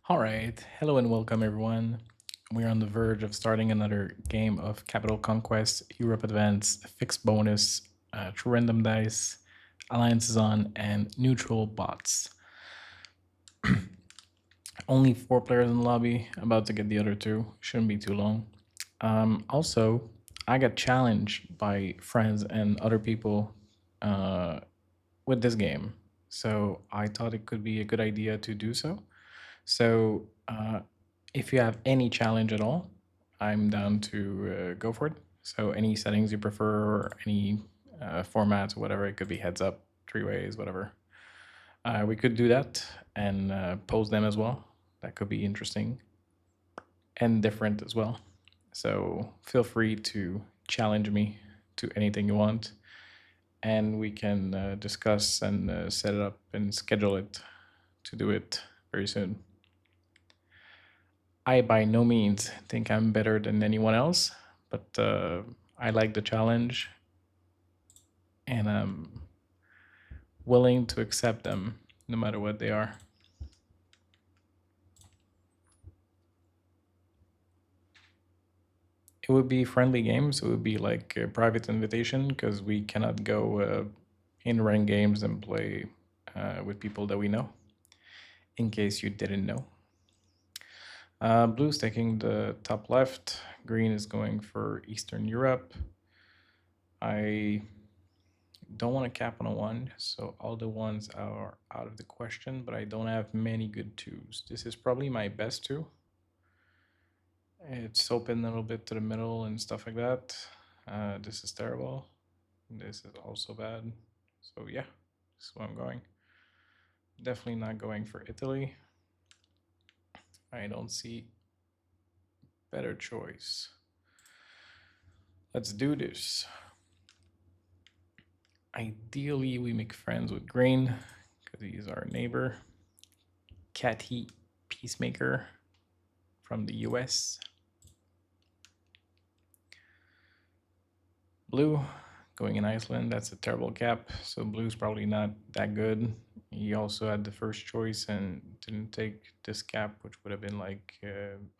All right. Hello and welcome, everyone. We're on the verge of starting another game of Capital Conquest, Europe Advance, Fixed Bonus, True Random Dice, Alliances on, and Neutral Bots. Only 4 players in the lobby, about to get the other two. Shouldn't be too long. Also, I got challenged by friends and other people uh, with this game. So I thought it could be a good idea to do so. So if you have any challenge at all, I'm down to go for it. So any settings you prefer, or any formats, whatever, it could be heads up, three ways, whatever. We could do that and post them as well. That could be interesting and different as well. So feel free to challenge me to anything you want, and we can discuss and set it up and schedule it to do it very soon. I by no means think I'm better than anyone else, but I like the challenge and I'm willing to accept them no matter what they are. It would be friendly games. It would be like a private invitation because we cannot go in rank games and play with people that we know, in case you didn't know. Blue's taking the top left. Green is going for Eastern Europe. I don't want to cap on a one, so all the ones are out of the question, but I don't have many good twos. This is probably my best two. It's open a little bit to the middle and stuff like that. This is terrible. This is also bad. So yeah, this is where I'm going. Definitely not going for Italy. I don't see better choice. Let's do this. Ideally, we make friends with Green because he's our neighbor. Cathy Peacemaker from the US. Blue going in Iceland, that's a terrible cap. So blue's probably not that good. He also had the first choice and didn't take this cap, which would have been like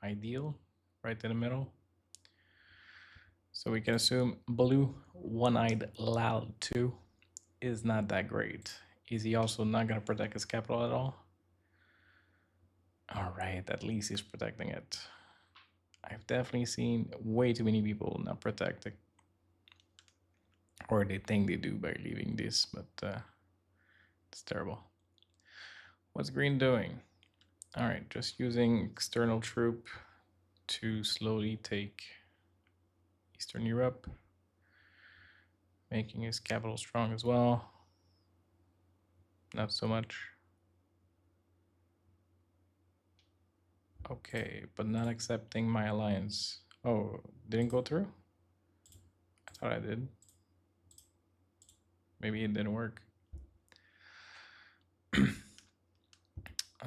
ideal, right in the middle. So we can assume blue, one-eyed loud 2 is not that great. Is he also not going to protect his capital at all? All right, at least he's protecting it. I've definitely seen way too many people not protect it, or they think they do by leaving this, but it's terrible. What's green doing? All right, just using external troop to slowly take Eastern Europe, making his capital strong as well. Not so much. Okay, but not accepting my alliance. Oh, didn't go through? I thought I did. Maybe it didn't work.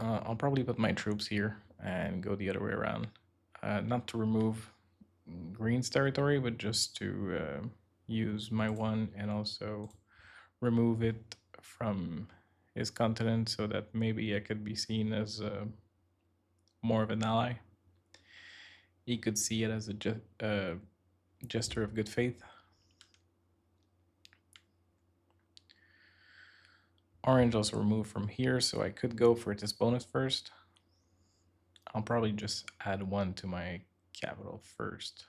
I'll probably put my troops here and go the other way around. Not to remove Green's territory, but just to use my one and also remove it from his continent so that maybe I could be seen as more of an ally. He could see it as a gesture of good faith. Orange also removed from here, so I could go for this bonus first. I'll probably just add 1 to my capital first.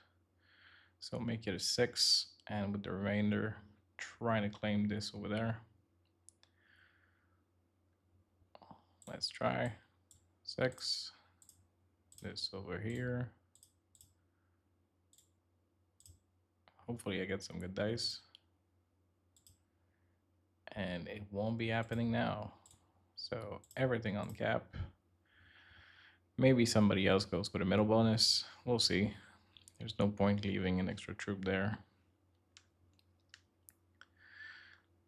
So make it a 6, and with the remainder, trying to claim this over there. Let's try 6. This over here. Hopefully I get some good dice. And it won't be happening now. So everything on cap. Maybe somebody else goes with a middle bonus. We'll see. There's no point leaving an extra troop there.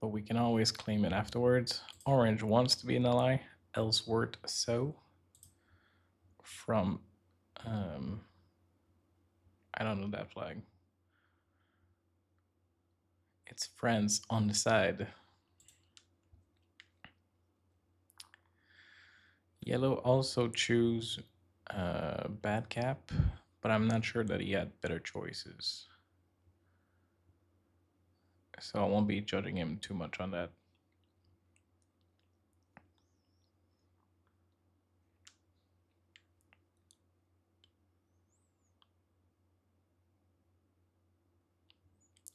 But we can always claim it afterwards. Orange wants to be an ally, Ellsworth so. From, I don't know that flag. It's friends on the side. Yellow also choose bad cap, but I'm not sure that he had better choices. So I won't be judging him too much on that.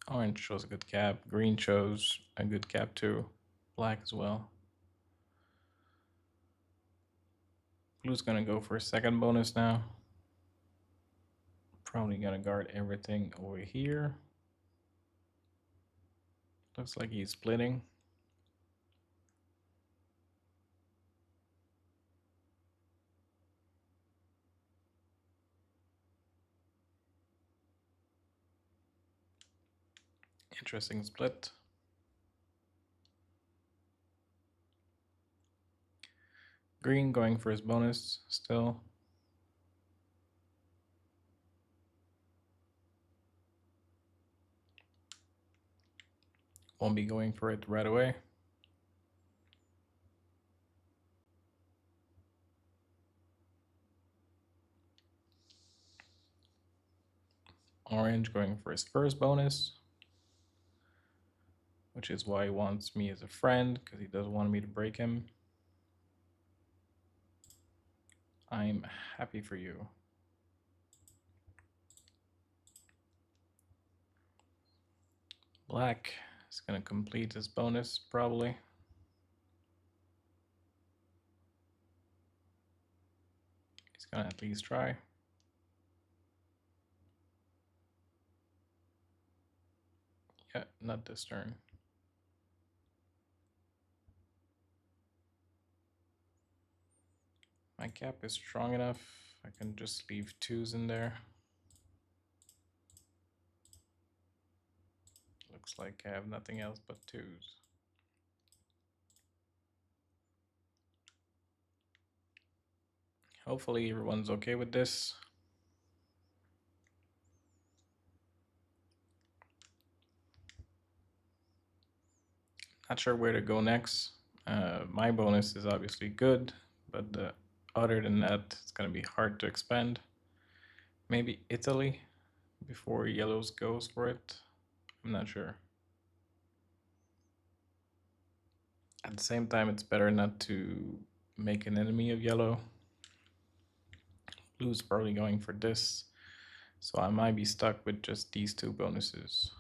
Orange chose a good cap. Green chose a good cap too. Black as well. Blue's gonna go for a second bonus now. Probably gonna guard everything over here. Looks like he's splitting. Interesting split. Green going for his bonus still. Won't be going for it right away. Orange going for his first bonus, which is why he wants me as a friend, because he doesn't want me to break him. I'm happy for you. Black is going to complete his bonus, probably. He's going to at least try. Yeah, not this turn. My cap is strong enough. I can just leave twos in there. Looks like I have nothing else but twos. Hopefully everyone's okay with this. Not sure where to go next. My bonus is obviously good, but other than that, it's going to be hard to expand. Maybe Italy before yellows goes for it. I'm not sure. At the same time, it's better not to make an enemy of yellow. Blue's probably going for this, so I might be stuck with just these two bonuses.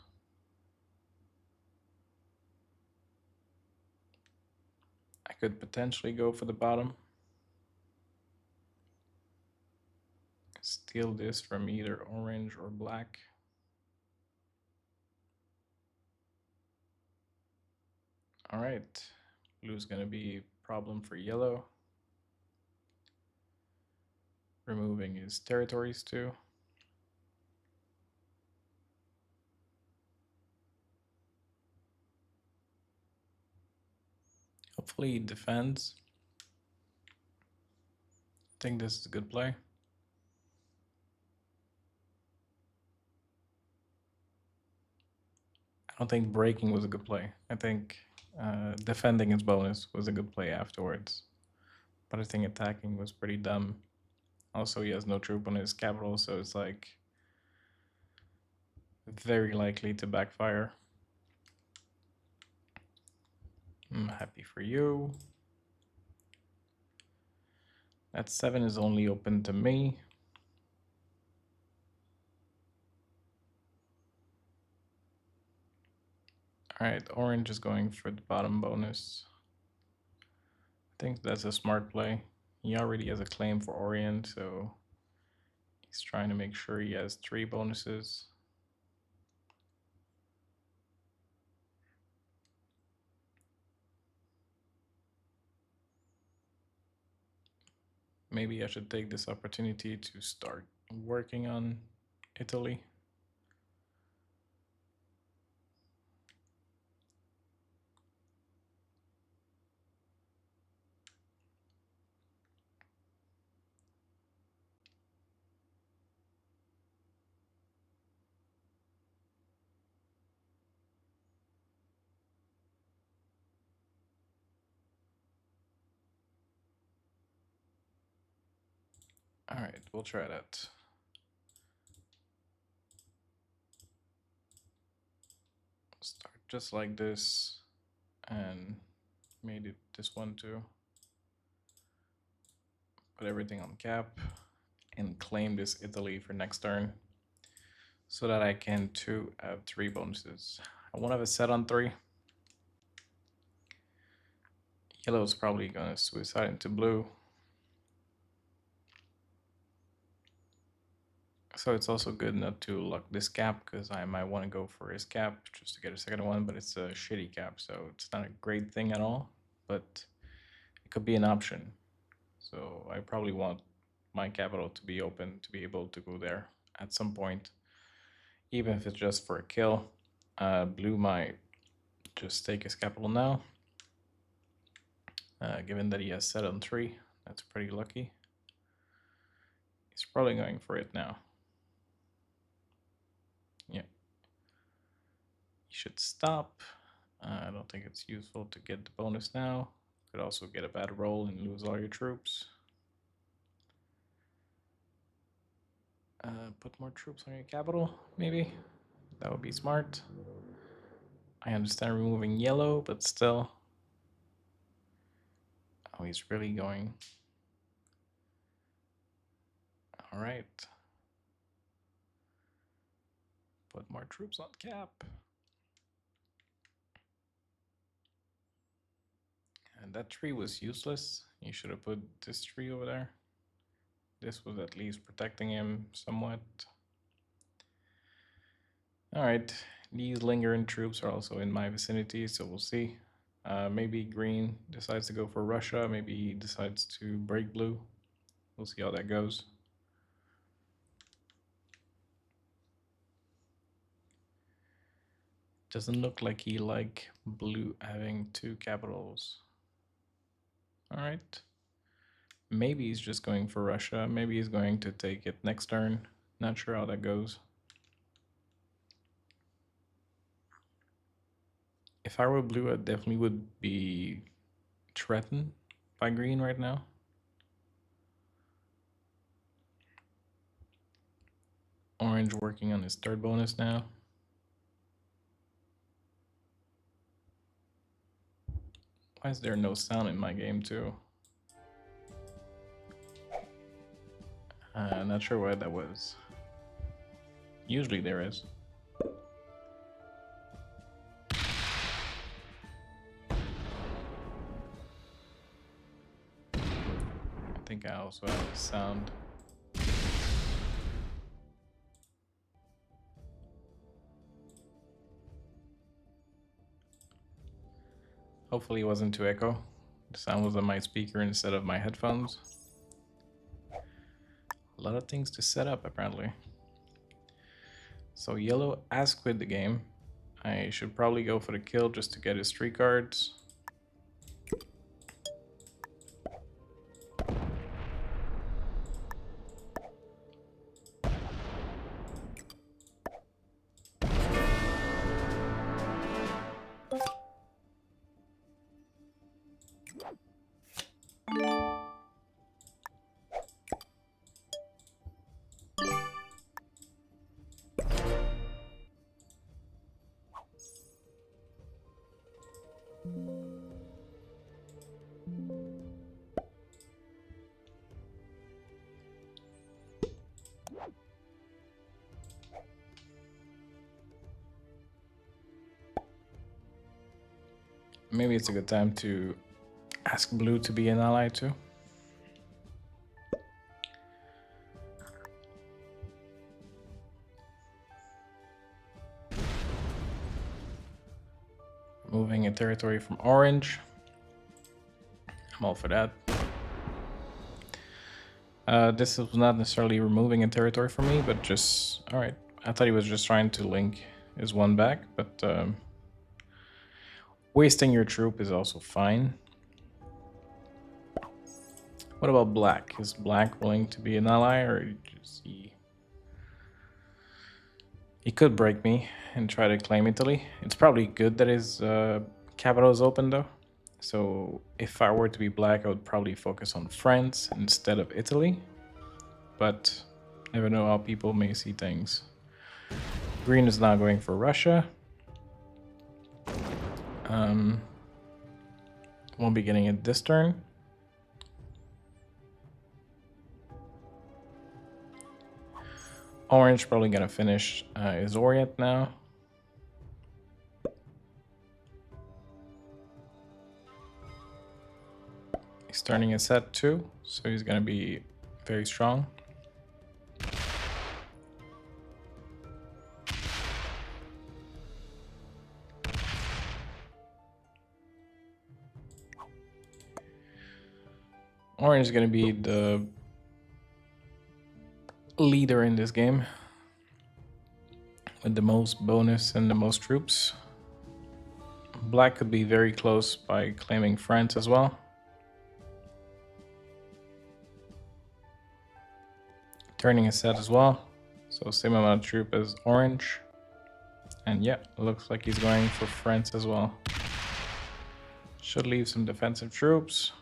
I could potentially go for the bottom. Steal this from either orange or black. All right, blue's gonna be a problem for yellow. Removing his territories too. Hopefully he defends. I think this is a good play. I don't think breaking was a good play. I think defending his bonus was a good play afterwards. But I think attacking was pretty dumb. Also, he has no troop on his capital, so it's like very likely to backfire. I'm happy for you. That 7 is only open to me. All right, orange is going for the bottom bonus. I think that's a smart play. He already has a claim for Orient, so he's trying to make sure he has 3 bonuses. Maybe I should take this opportunity to start working on Italy. Alright, we'll try that. Start just like this, and made it this one too. Put everything on cap, and claim this Italy for next turn, so that I can too have 3 bonuses. I won't have a set on 3. Yellow is probably gonna suicide into blue. So it's also good not to luck this cap, because I might want to go for his cap just to get a second one, but it's a shitty cap, so it's not a great thing at all, but it could be an option. So I probably want my capital to be open to be able to go there at some point, even if it's just for a kill. Blue might just take his capital now, given that he has set on 3. That's pretty lucky. He's probably going for it now. Yeah. He should stop. I don't think it's useful to get the bonus now. Could also get a bad roll and lose all your troops. Put more troops on your capital, maybe. That would be smart. I understand removing yellow, but still. Oh, he's really going. All right. Put more troops on cap. And that tree was useless. You should have put this tree over there. This was at least protecting him somewhat. All right, these lingering troops are also in my vicinity, so we'll see. Maybe green decides to go for Russia. Maybe he decides to break blue. We'll see how that goes. Doesn't look like he like blue having 2 capitals. All right. Maybe he's just going for Russia. Maybe he's going to take it next turn. Not sure how that goes. If I were blue, I definitely would be threatened by green right now. Orange working on his 3rd bonus now. Why is there no sound in my game too? Not sure why that was. Usually there is. I think I also have the sound. Hopefully it wasn't too echo. The sound was on my speaker instead of my headphones. A lot of things to set up apparently. So yellow has quit the game. I should probably go for the kill just to get his 3 cards. Maybe it's a good time to ask blue to be an ally too. Moving a territory from orange. I'm all for that. This was not necessarily removing a territory for me, but just... Alright, I thought he was just trying to link his 1 back, but wasting your troop is also fine. What about black? Is black willing to be an ally, or just he could break me and try to claim Italy? It's probably good that his capital is open though. So if I were to be black, I would probably focus on France instead of Italy. but never know how people may see things. Green is now going for Russia. Won't be getting it this turn. Orange probably gonna finish his Orient now. He's turning a set too, so he's gonna be very strong. Orange is gonna be the leader in this game with the most bonus and the most troops. Black could be very close by claiming France as well. Turning a set as well, so same amount of troop as Orange. And yeah, looks like he's going for France as well. Should leave some defensive troops.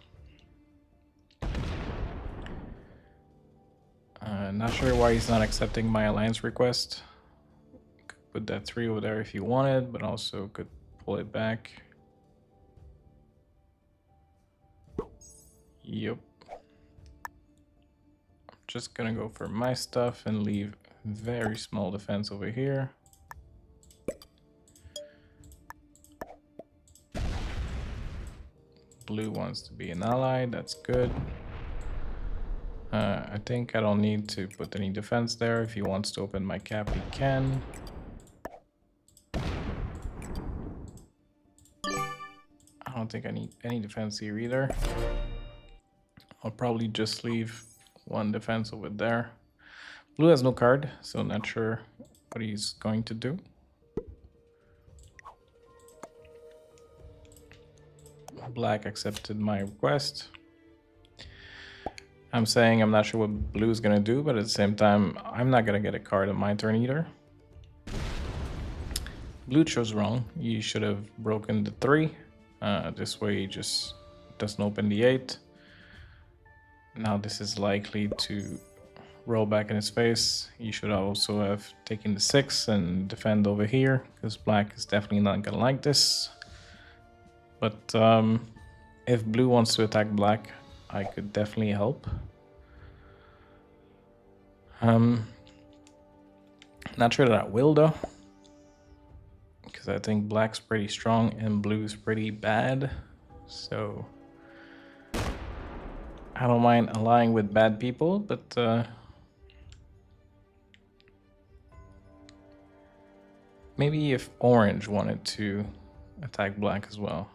Not sure why he's not accepting my alliance request. Could put that 3 over there if he wanted, but also could pull it back. Yep. I'm just gonna go for my stuff and leave very small defense over here. Blue wants to be an ally, that's good. I think I don't need to put any defense there. If he wants to open my cap, he can. I don't think I need any defense here either. I'll probably just leave one defense over there. Blue has no card, so not sure what he's going to do. Black accepted my request. I'm saying I'm not sure what blue is going to do, but at the same time, I'm not going to get a card on my turn either. Blue chose wrong. He should have broken the 3. This way he just doesn't open the 8. Now this is likely to roll back in his face. He should also have taken the 6 and defend over here, because black is definitely not going to like this. But if blue wants to attack black, I could definitely help. Not sure that I will though, because I think black's pretty strong and blue's pretty bad. So I don't mind allying with bad people, but maybe if orange wanted to attack black as well.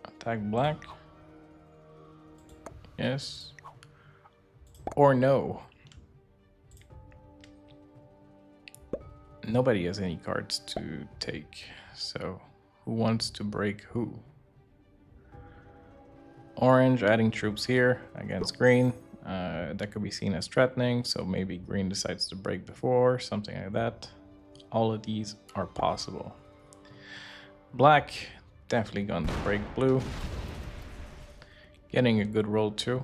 Attack black. Yes. Or no. Nobody has any cards to take, so who wants to break who? Orange adding troops here against green. That could be seen as threatening, so maybe green decides to break before, something like that. All of these are possible. Black definitely going to break blue. Getting a good roll too.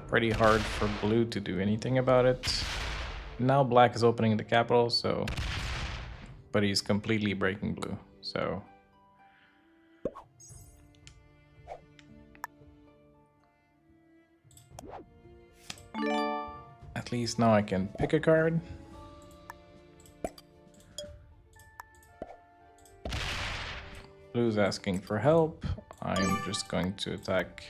Pretty hard for blue to do anything about it. Now black is opening the capital, so... but he's completely breaking blue, so... At least now I can pick a card. Blue's asking for help. I'm just going to attack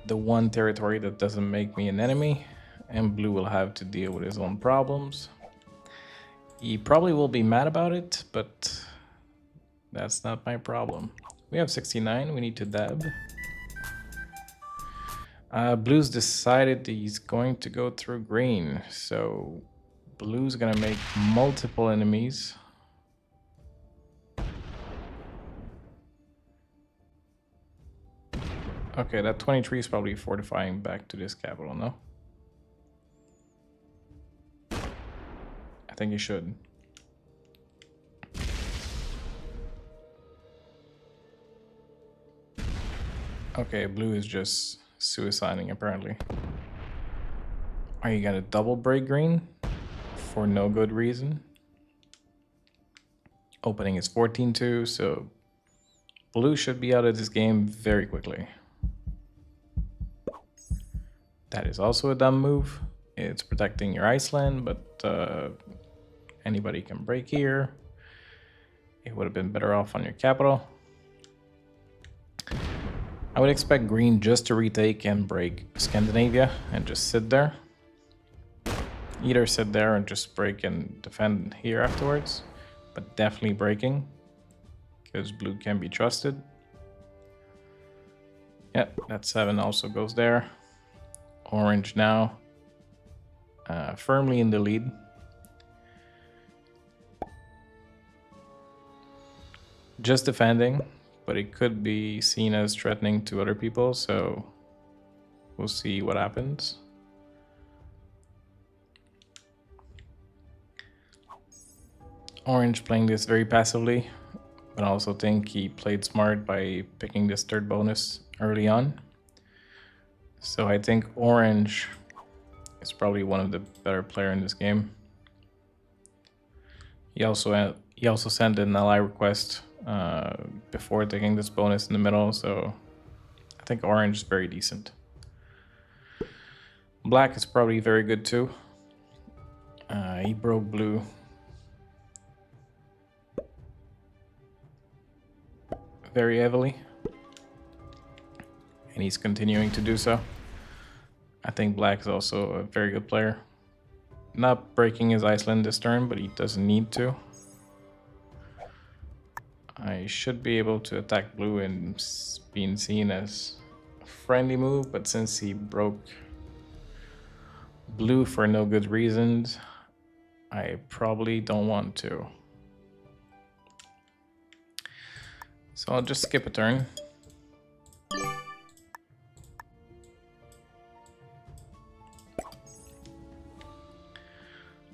the one territory that doesn't make me an enemy, and blue will have to deal with his own problems. He probably will be mad about it, but that's not my problem. We have 69, we need to dab. Blue's decided he's going to go through green, so blue's gonna make multiple enemies. Okay, that 23 is probably fortifying back to this capital, no? I think he should. Okay, blue is just suiciding apparently. Are you gonna double break green? For no good reason. Opening is 14-2, so blue should be out of this game very quickly. That is also a dumb move. It's protecting your Iceland, but anybody can break here. It would have been better off on your capital. I would expect green just to retake and break Scandinavia and just sit there. Either sit there and just break and defend here afterwards, but definitely breaking, because blue can be trusted. Yep, that 7 also goes there. Orange now firmly in the lead. Just defending, but it could be seen as threatening to other people, so we'll see what happens. Orange playing this very passively, but I also think he played smart by picking this third bonus early on. So I think orange is probably one of the better player in this game. He also sent an ally request before taking this bonus in the middle, so I think orange is very decent. Black is probably very good too. He broke blue. Very heavily. And he's continuing to do so. I think black is also a very good player. Not breaking his Iceland this turn, but he doesn't need to. I should be able to attack blue and being seen as a friendly move, but since he broke blue for no good reasons, I probably don't want to. So I'll just skip a turn.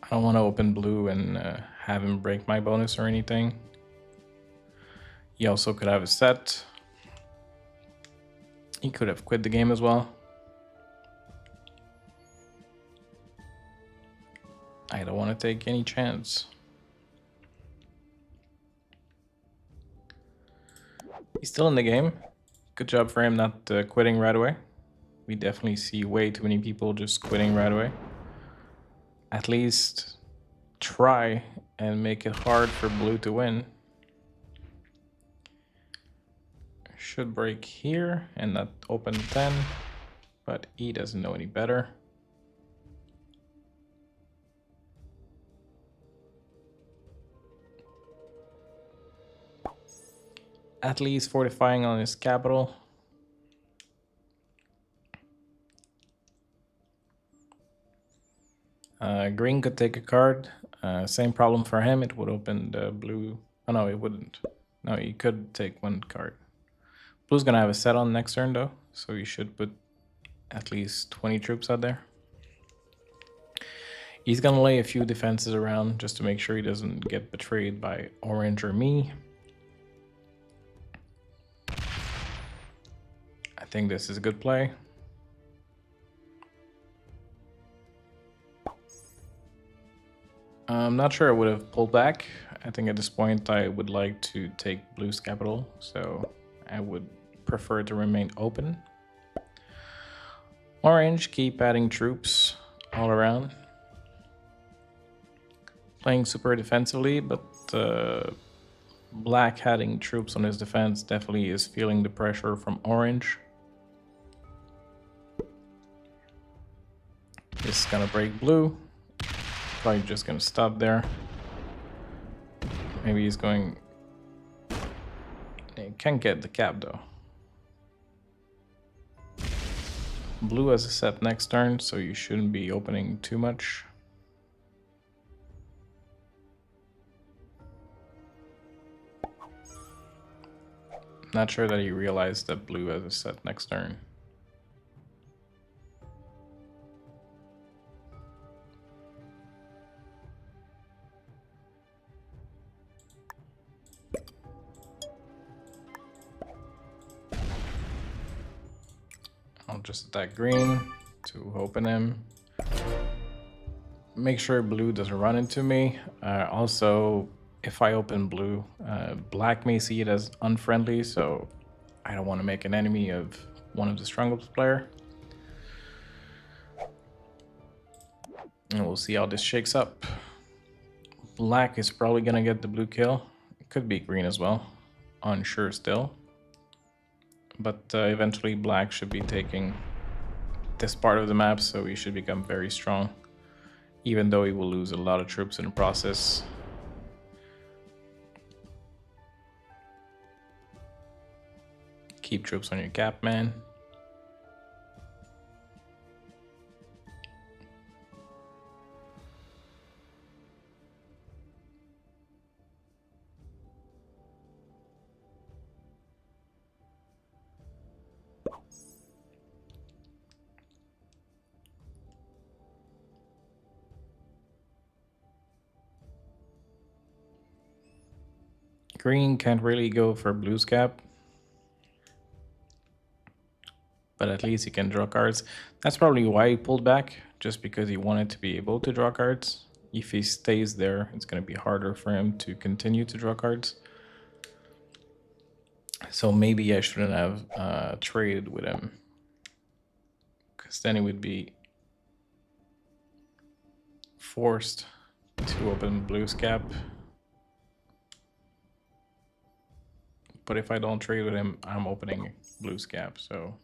I don't want to open blue and have him break my bonus or anything. He also could have a set. He could have quit the game as well. I don't want to take any chance. He's still in the game. Good job for him not quitting right away. We definitely see way too many people just quitting right away. At least try and make it hard for blue to win. Should break here and not open 10, but he doesn't know any better. At least fortifying on his capital. Green could take a card. Same problem for him. It would open the blue. Oh no, it wouldn't. No, he could take one card. Blue's gonna have a set on next turn though, so you should put at least 20 troops out there. He's gonna lay a few defenses around just to make sure he doesn't get betrayed by orange or me. I think this is a good play. I'm not sure I would have pulled back. I think at this point I would like to take blue's capital, so I would prefer to remain open. Orange, keep adding troops all around. Playing super defensively, but black adding troops on his defense definitely is feeling the pressure from orange. This is gonna break blue. Probably just gonna stop there. Maybe he's going... He can't get the cap though. Blue has a set next turn, so you shouldn't be opening too much. Not sure that he realized that blue has a set next turn. I'll just attack green to open him. Make sure blue doesn't run into me. Also, if I open blue, black may see it as unfriendly, so I don't want to make an enemy of one of the strongest player. And we'll see how this shakes up. Black is probably gonna get the blue kill. It could be green as well. Unsure still. But eventually black should be taking this part of the map, so he should become very strong. Even though he will lose a lot of troops in the process. Keep troops on your cap, man. Green can't really go for blue's cap. But at least he can draw cards. That's probably why he pulled back, just because he wanted to be able to draw cards. If he stays there, it's going to be harder for him to continue to draw cards. So maybe I shouldn't have traded with him, because then he would be forced to open blue's cap. But if I don't trade with him, I'm opening blue's cap, so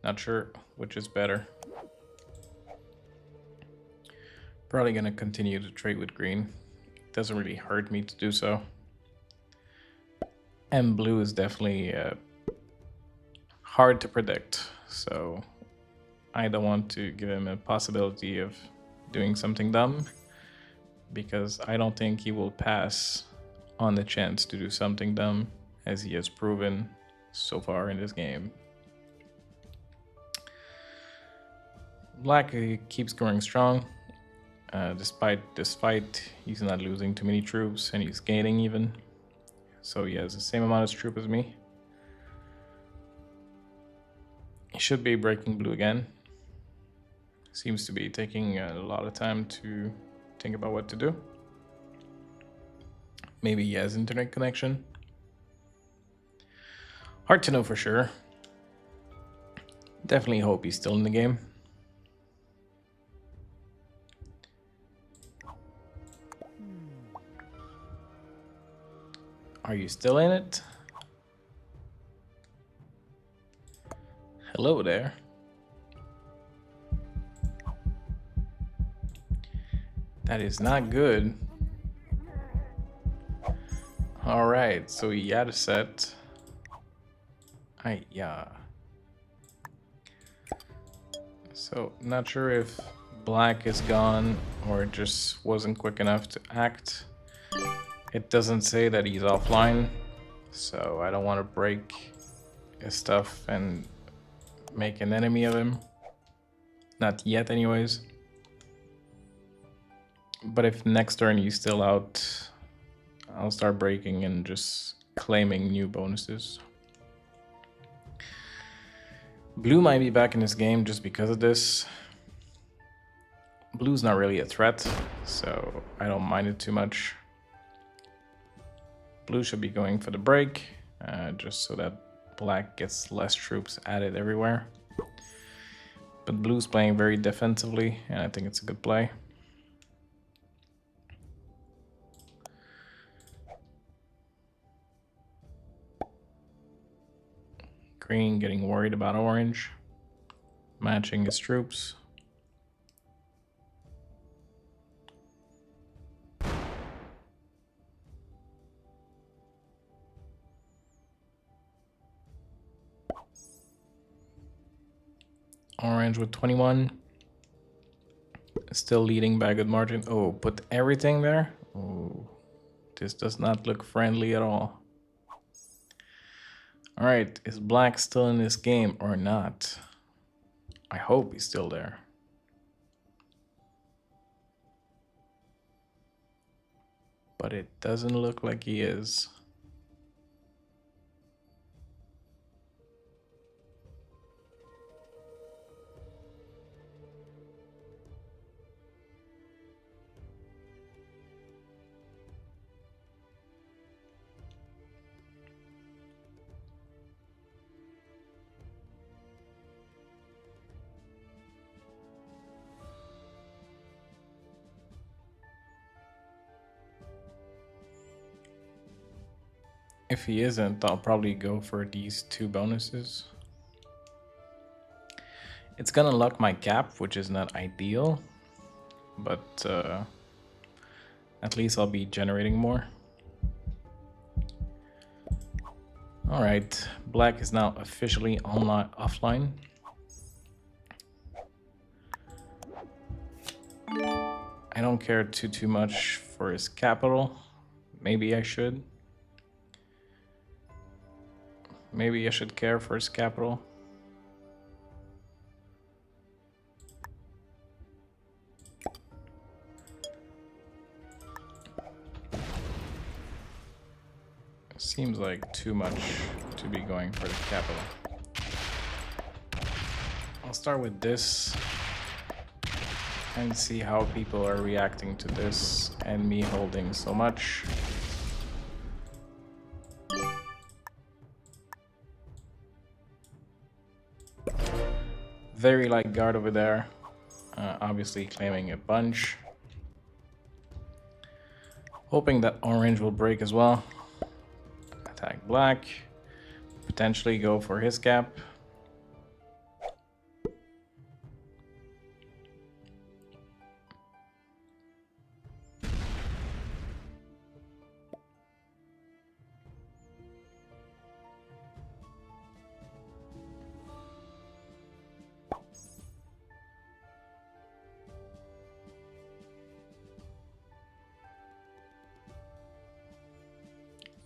not sure which is better. Probably gonna continue to trade with green. Doesn't really hurt me to do so. And blue is definitely hard to predict, so I don't want to give him a possibility of doing something dumb, because I don't think he will pass on the chance to do something dumb, as he has proven so far in this game. Black keeps going strong. Despite this fight, he's not losing too many troops, and he's gaining even. So he has the same amount of troops as me. He should be breaking blue again. Seems to be taking a lot of time to think about what to do. Maybe he has internet connection. Hard to know for sure. Definitely hope he's still in the game. Are you still in it? Hello there. That is not good. All right, so he had a set. Yeah. So not sure if black is gone or it just wasn't quick enough to act. It doesn't say that he's offline, so I don't want to break his stuff and make an enemy of him. Not yet anyways. But if next turn he's still out, I'll start breaking and just claiming new bonuses. Blue might be back in this game just because of this. Blue's not really a threat, so I don't mind it too much. Blue should be going for the break, just so that black gets less troops added everywhere. But blue's playing very defensively, and I think it's a good play. Green getting worried about orange, matching his troops. Orange with 21. Still leading by a good margin. Oh, put everything there? Oh, this does not look friendly at all. All right, is black still in this game or not? I hope he's still there. But it doesn't look like he is. If he isn't, I'll probably go for these two bonuses. It's gonna lock my cap, which is not ideal, but at least I'll be generating more. All right, black is now officially offline. I don't care too much for his capital. Maybe I should. Maybe I should care for his capital. Seems like too much to be going for the capital. I'll start with this and see how people are reacting to this and me holding so much. Very light guard over there, obviously claiming a bunch. Hoping that orange will break as well. Attack black, potentially go for his cap.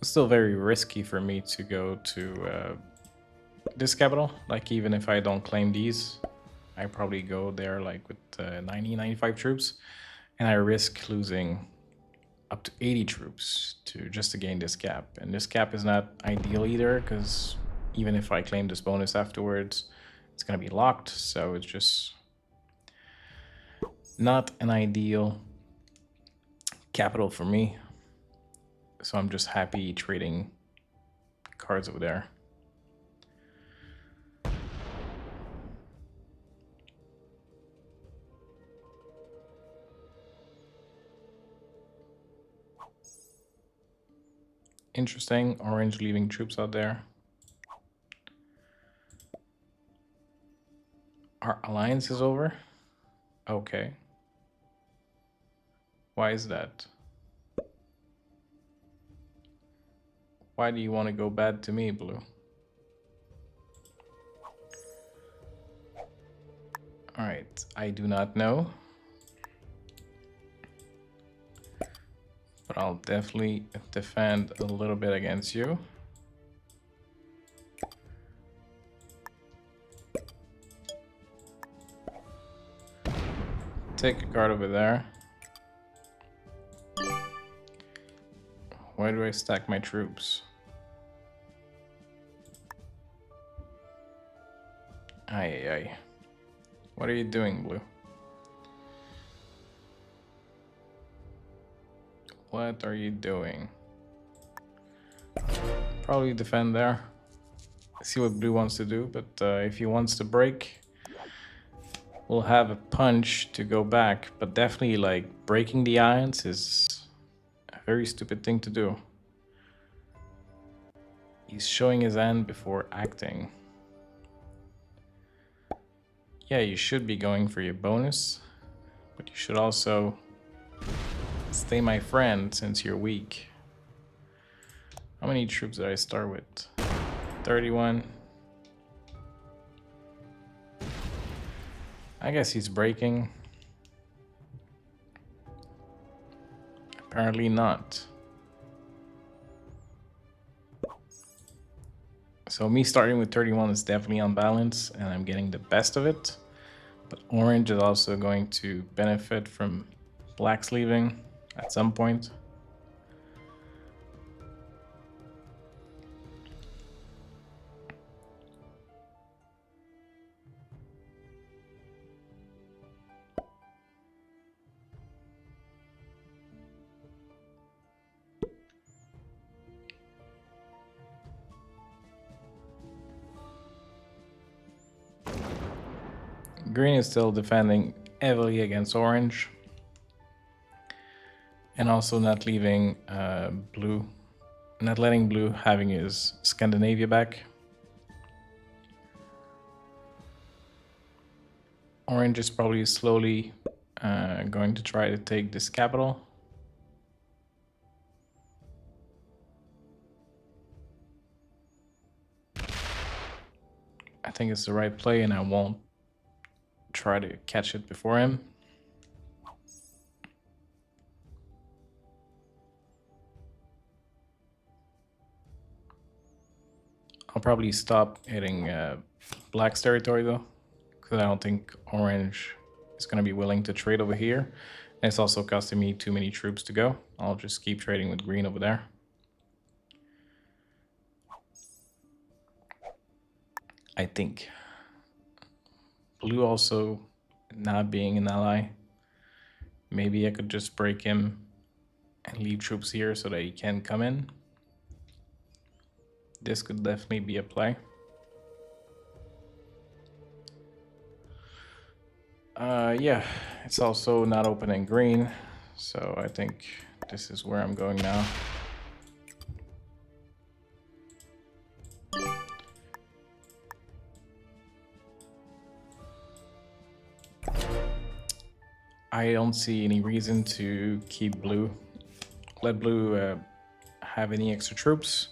It's still very risky for me to go to this capital. Like, even if I don't claim these, I probably go there like with 90, 95 troops, and I risk losing up to 80 troops just to gain this cap. And this cap is not ideal either, because even if I claim this bonus afterwards, it's gonna be locked. So it's just not an ideal capital for me. So I'm just happy trading cards over there. Interesting, orange leaving troops out there. Our alliance is over? Okay. Why is that? Why do you want to go bad to me, blue? Alright, I do not know. But I'll definitely defend a little bit against you. Take a guard over there. Why do I stack my troops? Aye. What are you doing, blue? What are you doing? Probably defend there. See what blue wants to do, but if he wants to break, we'll have a punch to go back. But definitely, like, breaking the alliance is a very stupid thing to do. He's showing his hand before acting. Yeah, you should be going for your bonus, but you should also stay my friend since you're weak. How many troops did I start with? 31. I guess he's breaking. Apparently not. So me starting with 31 is definitely unbalanced, and I'm getting the best of it. But orange is also going to benefit from black's leaving at some point. Green is still defending heavily against orange. And also not leaving blue Not letting blue having his Scandinavia back. Orange is probably slowly going to try to take this capital. I think it's the right play, and I won't try to catch it before him. I'll probably stop hitting black's territory though, because I don't think orange is going to be willing to trade over here. And it's also costing me too many troops to go. I'll just keep trading with green over there. I think. Blue also not being an ally. Maybe I could just break him and leave troops here so that he can come in. This could definitely be a play. Yeah, it's also not opening green, so I think this is where I'm going now. I don't see any reason to keep blue. Let blue have any extra troops.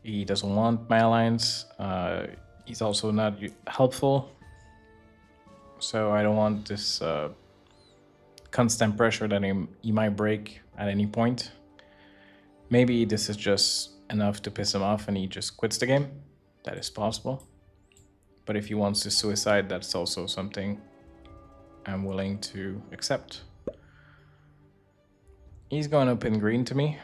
He doesn't want my alliance. He's also not helpful. So I don't want this constant pressure that he might break at any point. Maybe this is just enough to piss him off and he just quits the game. That is possible. But if he wants to suicide, that's also something I'm willing to accept. He's going to pin green to me.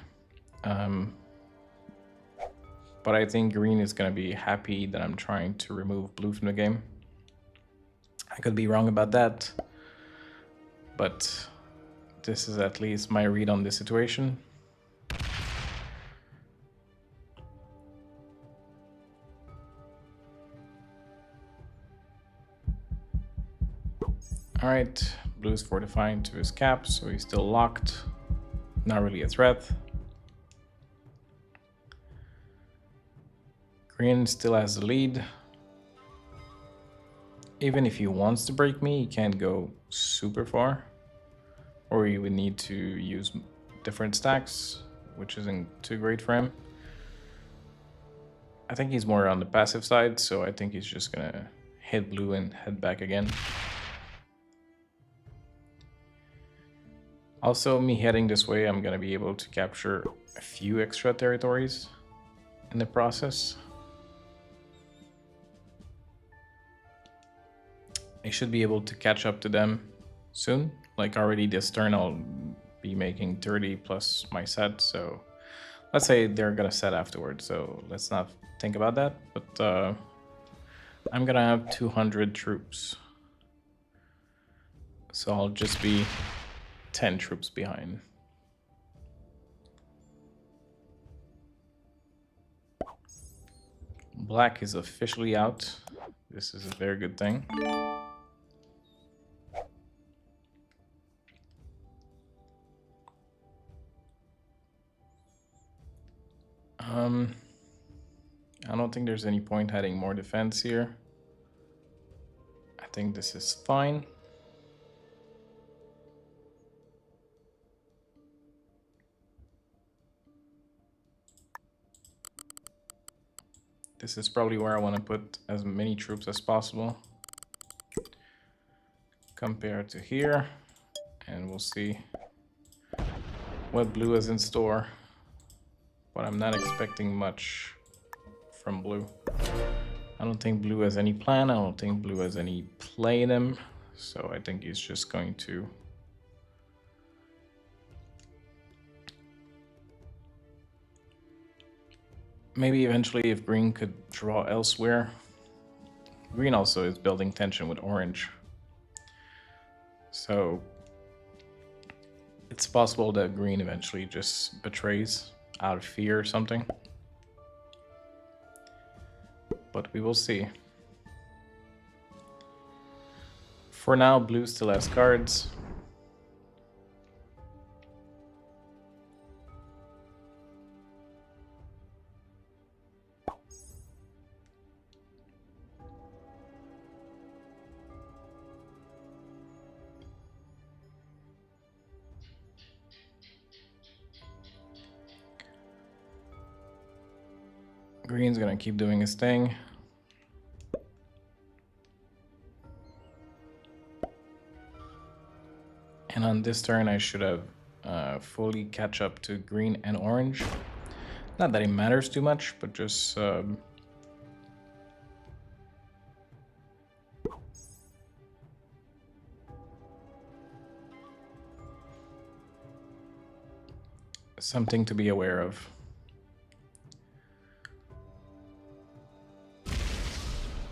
But I think green is going to be happy that I'm trying to remove blue from the game. I could be wrong about that, but this is at least my read on this situation. All right, blue's fortifying to his cap, so he's still locked. Not really a threat. Green still has the lead. Even if he wants to break me, he can't go super far. Or he would need to use different stacks, which isn't too great for him. I think he's more on the passive side, so I think he's just gonna hit blue and head back again. Also, me heading this way, I'm gonna be able to capture a few extra territories in the process. I should be able to catch up to them soon. Like already this turn, I'll be making 30 plus my set. So let's say they're gonna set afterwards. So let's not think about that. But I'm gonna have 200 troops. So I'll just be 10 troops behind. Black is officially out. This is a very good thing. I don't think there's any point adding more defense here. I think this is fine. This is probably where I want to put as many troops as possible compared to here, and we'll see what blue is in store. But I'm not expecting much from blue. I don't think blue has any plan. I don't think blue has any play in him. So I think he's just going to maybe eventually if green could draw elsewhere. Green also is building tension with orange. So it's possible that green eventually just betrays out of fear or something. But we will see. For now, blue still has cards. Green's gonna keep doing his thing. And on this turn, I should have fully catch up to green and orange. Not that it matters too much, but just something to be aware of.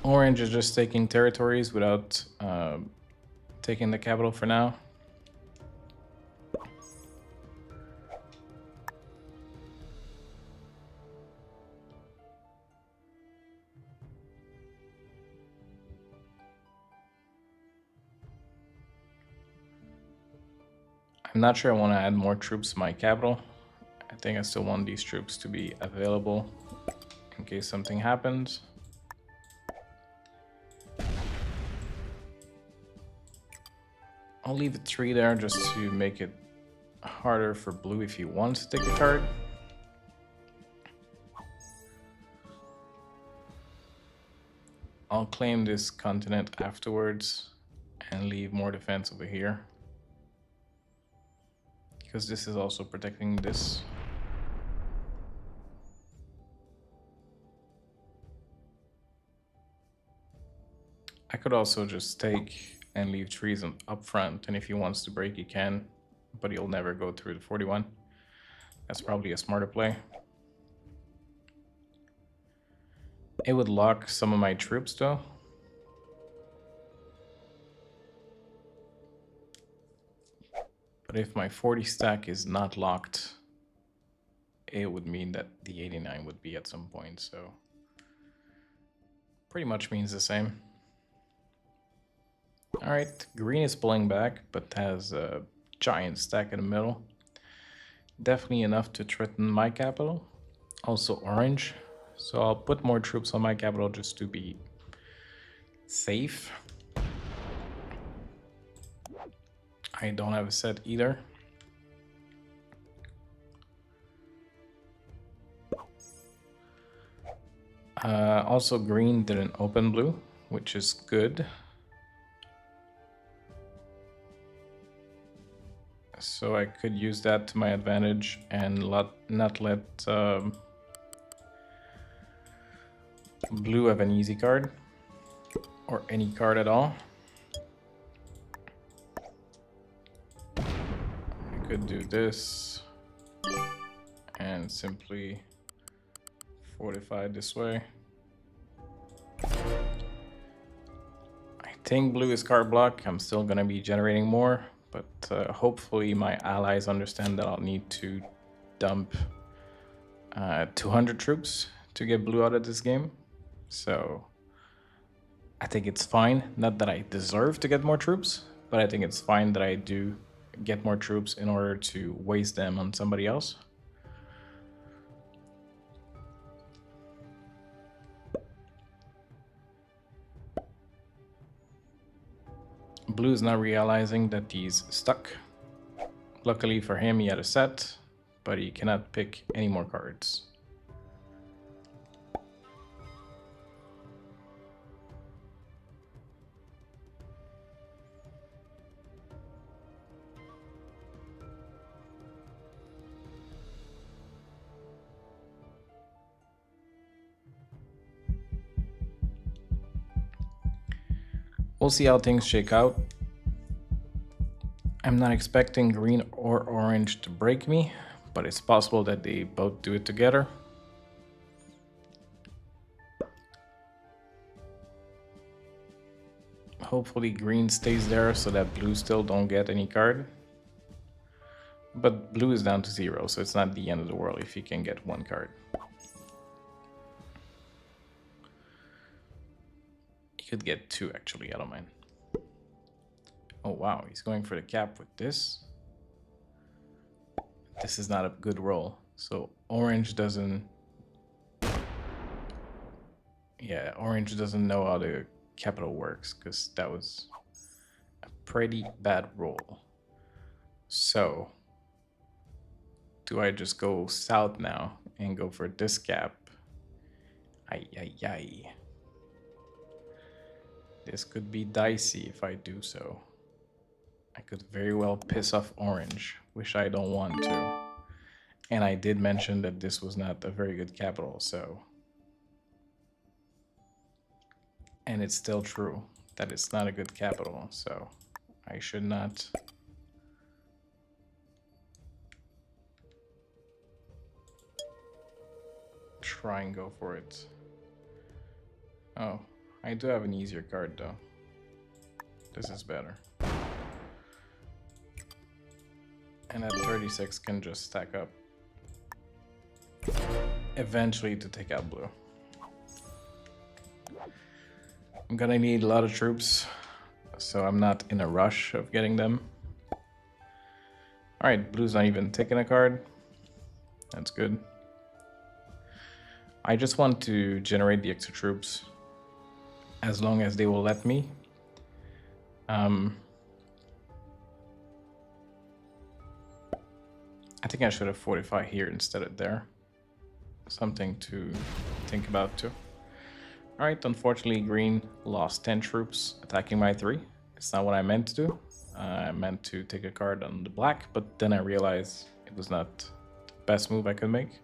Orange is just taking territories without taking the capital for now. I'm not sure I want to add more troops to my capital. I think I still want these troops to be available in case something happens. I'll leave a 3 there just to make it harder for blue if he wants to take a card. I'll claim this continent afterwards and leave more defense over here, because this is also protecting this. I could also just take and leave trees up front, and if he wants to break, he can, but he'll never go through the 41. That's probably a smarter play. It would lock some of my troops, though. But if my 40 stack is not locked, it would mean that the 89 would be at some point, so pretty much means the same. Alright, green is pulling back, but has a giant stack in the middle. Definitely enough to threaten my capital. Also orange, so I'll put more troops on my capital just to be safe. I don't have a set either. Also green didn't open blue, which is good. So I could use that to my advantage and not let blue have an easy card or any card at all. I could do this and simply fortify this way. I think blue is card block. I'm still gonna be generating more, but hopefully my allies understand that I'll need to dump 200 troops to get blue out of this game. So I think it's fine. Not that I deserve to get more troops, but I think it's fine that I do get more troops in order to waste them on somebody else. Blue is now realizing that he's stuck. Luckily for him, he had a set, but he cannot pick any more cards. We'll see how things shake out. I'm not expecting green or orange to break me, but it's possible that they both do it together. Hopefully green stays there so that blue still don't get any card. But blue is down to 0, so it's not the end of the world if he can get one card. He could get 2 actually, I don't mind. Oh wow, he's going for the cap with this. This is not a good roll. So orange doesn't... Yeah, orange doesn't know how the capital works, because that was a pretty bad roll. So do I just go south now and go for this cap Ay, ay, ay. This could be dicey if I do so. I could very well piss off orange, which I don't want to. And I did mention that this was not a very good capital, so. And it's still true that it's not a good capital, so I should not. Try and go for it. Oh, I do have an easier card though. This is better. And that 36 can just stack up. Eventually to take out blue. I'm gonna need a lot of troops, so I'm not in a rush of getting them. Alright, blue's not even taking a card. That's good. I just want to generate the extra troops as long as they will let me. I think I should have fortified here instead of there. Something to think about too. Alright, unfortunately green lost 10 troops attacking my 3. It's not what I meant to do. I meant to take a card on the black, but then I realized it was not the best move I could make.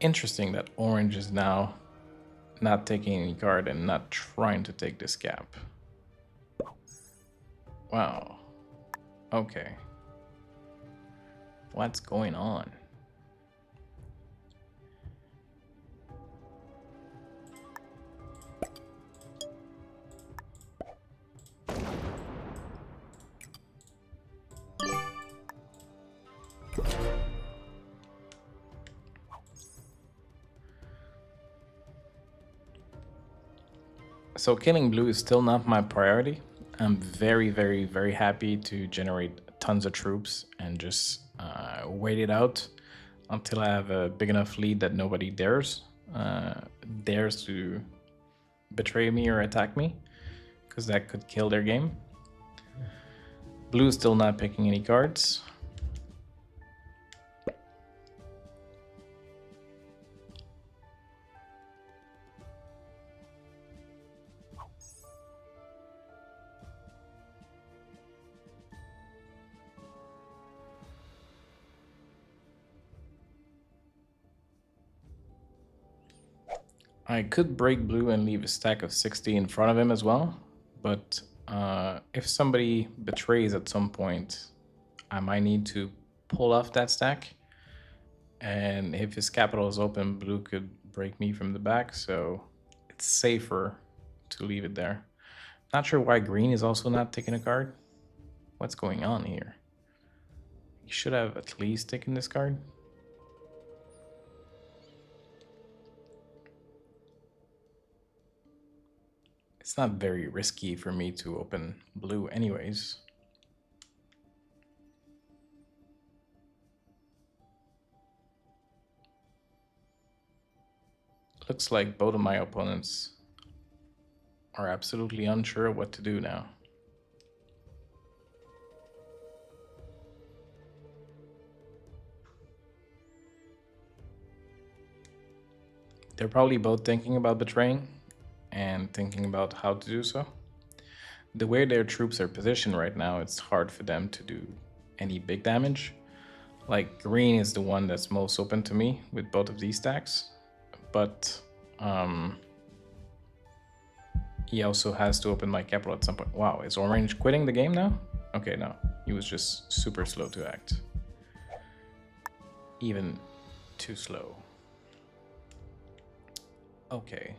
Interesting that orange is now not taking any card and not trying to take this gap. Wow. Okay. What's going on? So killing blue is still not my priority. I'm very, very, very happy to generate tons of troops and just wait it out until I have a big enough lead that nobody dares to betray me or attack me, because that could kill their game. Blue is still not picking any cards. I could break blue and leave a stack of 60 in front of him as well, but if somebody betrays at some point, I might need to pull off that stack. And if his capital is open, blue could break me from the back, so it's safer to leave it there. Not sure why green is also not taking a card. What's going on here? He should have at least taken this card. It's not very risky for me to open blue anyways. Looks like both of my opponents are absolutely unsure of what to do now. They're probably both thinking about betraying and thinking about how to do so. The way their troops are positioned right now, it's hard for them to do any big damage. Like green is the one that's most open to me with both of these stacks, but he also has to open my capital at some point. Wow, is orange quitting the game now? Okay, no, he was just super slow to act. Even too slow. Okay.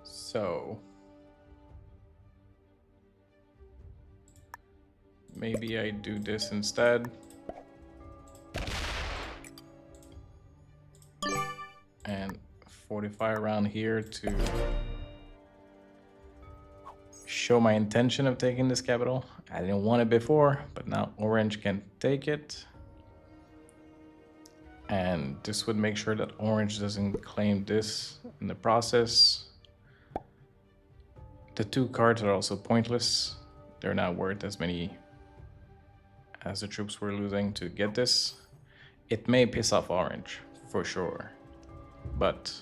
So maybe I do this instead. And fortify around here to show my intention of taking this capital. I didn't want it before, but now orange can take it. And this would make sure that orange doesn't claim this in the process. The two cards are also pointless. They're not worth as many as the troops were losing to get this. It may piss off orange, for sure. But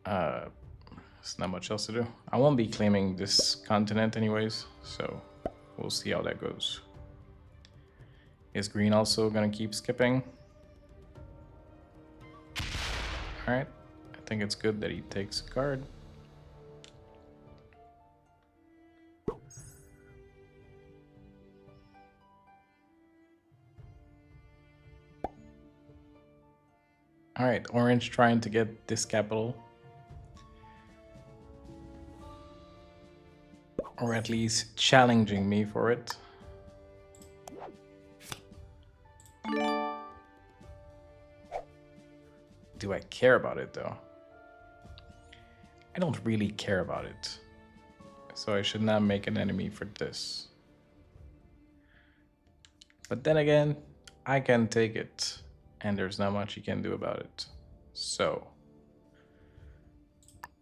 there's not much else to do. I won't be claiming this continent anyways, so we'll see how that goes. Is green also gonna keep skipping? Alright, I think it's good that he takes a card. Alright, orange trying to get this capital. Or at least challenging me for it. Do I care about it though? I don't really care about it. So I should not make an enemy for this. But then again, I can take it. And there's not much you can do about it. So,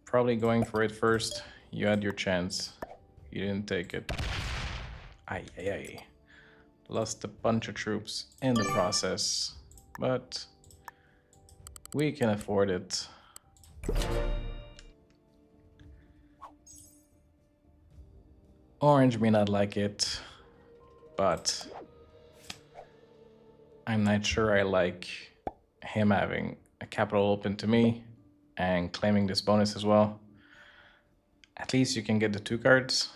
probably going for it first. You had your chance. You didn't take it. Ay, ay, ay. Lost a bunch of troops in the process. But we can afford it. Orange may not like it, but I'm not sure I like him having a capital open to me and claiming this bonus as well. At least you can get the 2 cards.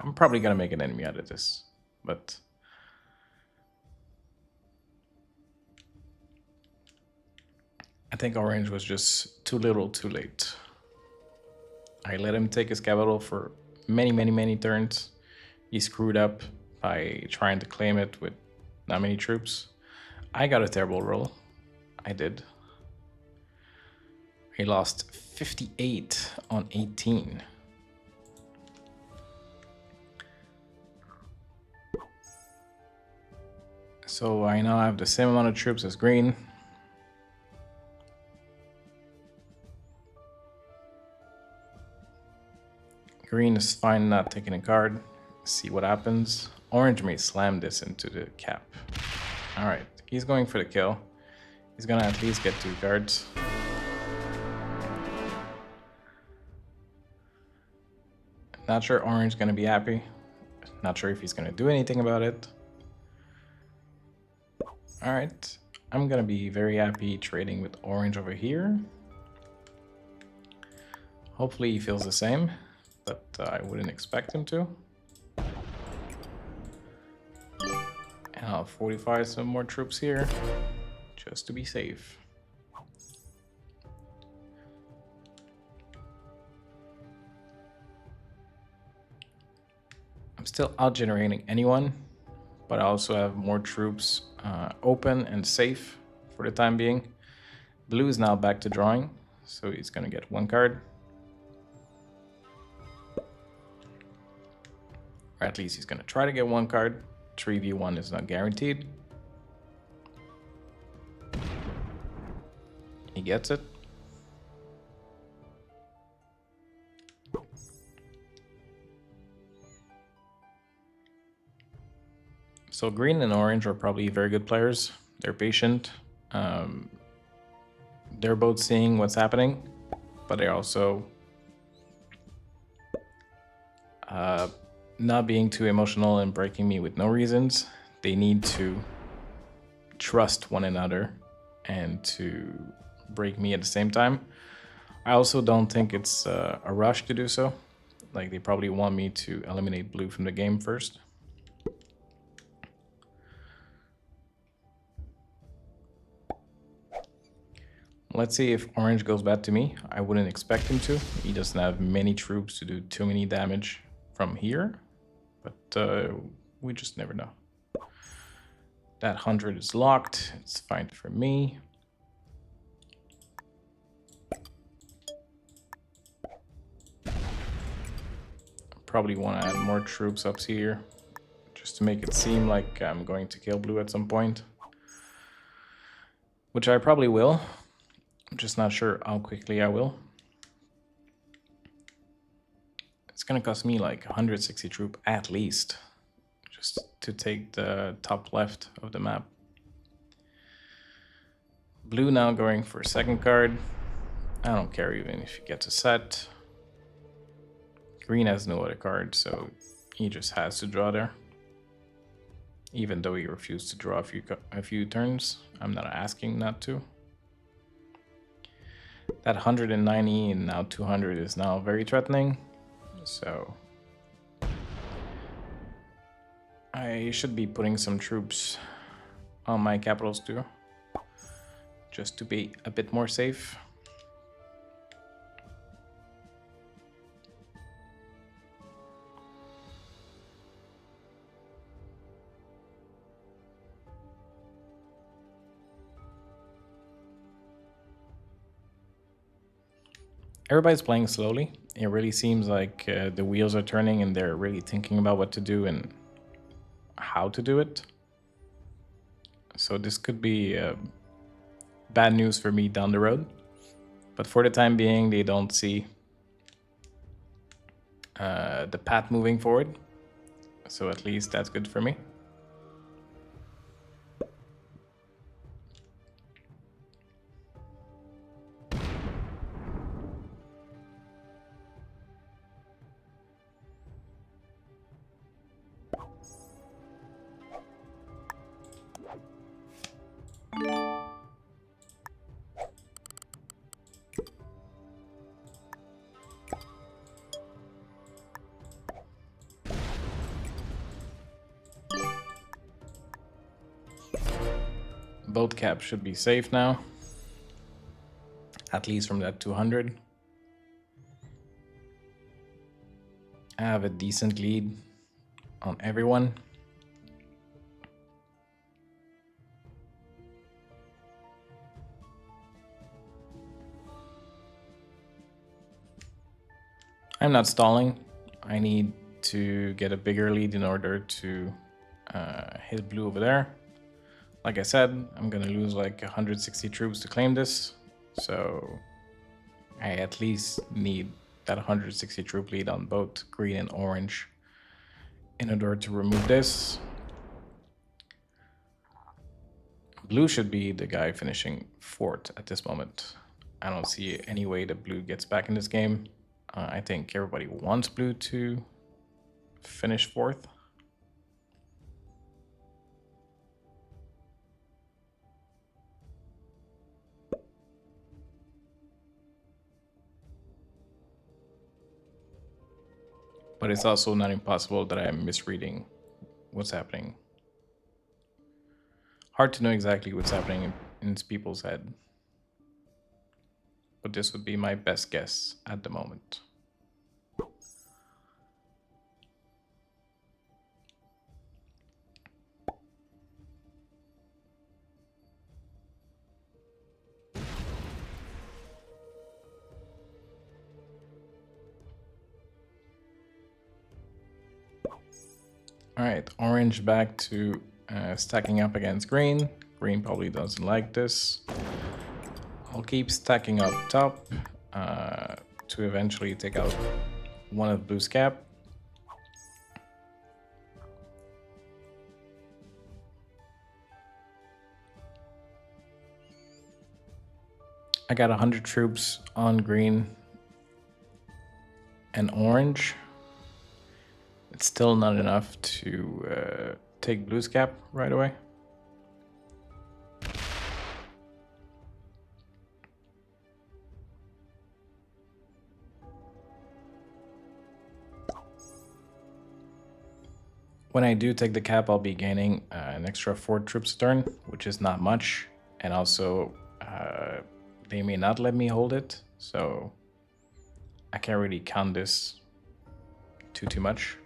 I'm probably gonna make an enemy out of this, but I think orange was just too little too late. I let him take his capital for many turns. He screwed up by trying to claim it with not many troops. I got a terrible roll. I did. He lost 58 on 18. So I now have the same amount of troops as green. Green is fine not taking a card. See what happens. Orange may slam this into the cap. Alright, he's going for the kill. He's gonna at least get 2 cards. Not sure orange is gonna be happy. Not sure if he's gonna do anything about it. Alright, I'm gonna be very happy trading with orange over here. Hopefully he feels the same, but I wouldn't expect him to. And I'll fortify some more troops here, just to be safe. I'm still out-generating anyone, but I also have more troops open and safe for the time being. Blue is now back to drawing, so he's gonna get 1 card. Or at least he's gonna try to get 1 card. 3v1 is not guaranteed. He gets it. So green and orange are probably very good players. They're patient. They're both seeing what's happening, but they're also not being too emotional and breaking me with no reasons. They need to trust one another and to break me at the same time. I also don't think it's a rush to do so. Like, they probably want me to eliminate blue from the game first. Let's see if orange goes back to me. I wouldn't expect him to. He doesn't have many troops to do too many damage from here, but we just never know. That 100 is locked. It's fine for me. Probably want to add more troops up here just to make it seem like I'm going to kill blue at some point, which I probably will. I'm just not sure how quickly I will. It's It's gonna cost me like 160 troop at least, just to take the top left of the map. Blue now going for second card. I don't care even if he gets a set. Green has no other card, so he just has to draw there. Even though he refused to draw a few turns, I'm not asking not to. That 190 and now 200 is now very threatening, so I should be putting some troops on my capitals too, just to be a bit more safe. Everybody's playing slowly. It really seems like the wheels are turning and they're really thinking about what to do and how to do it. So this could be bad news for me down the road. But for the time being, they don't see the path moving forward. So at least that's good for me. Both caps should be safe now, at least from that 200. I have a decent lead on everyone. I'm not stalling. I need to get a bigger lead in order to hit blue over there. Like I said, I'm gonna lose like 160 troops to claim this, so I at least need that 160 troop lead on both green and orange in order to remove this. Blue should be the guy finishing fourth at this moment. I don't see any way that blue gets back in this game. I think everybody wants blue to finish fourth. But it's also not impossible that I'm misreading what's happening. Hard to know exactly what's happening in people's head. But this would be my best guess at the moment. All right, orange back to stacking up against green. Green probably doesn't like this. I'll keep stacking up top to eventually take out one of blue's cap. I got 100 troops on green and orange. It's still not enough to take blue's cap right away. When I do take the cap, I'll be gaining an extra 4 troops a turn, which is not much. And also, they may not let me hold it, so I can't really count this too much.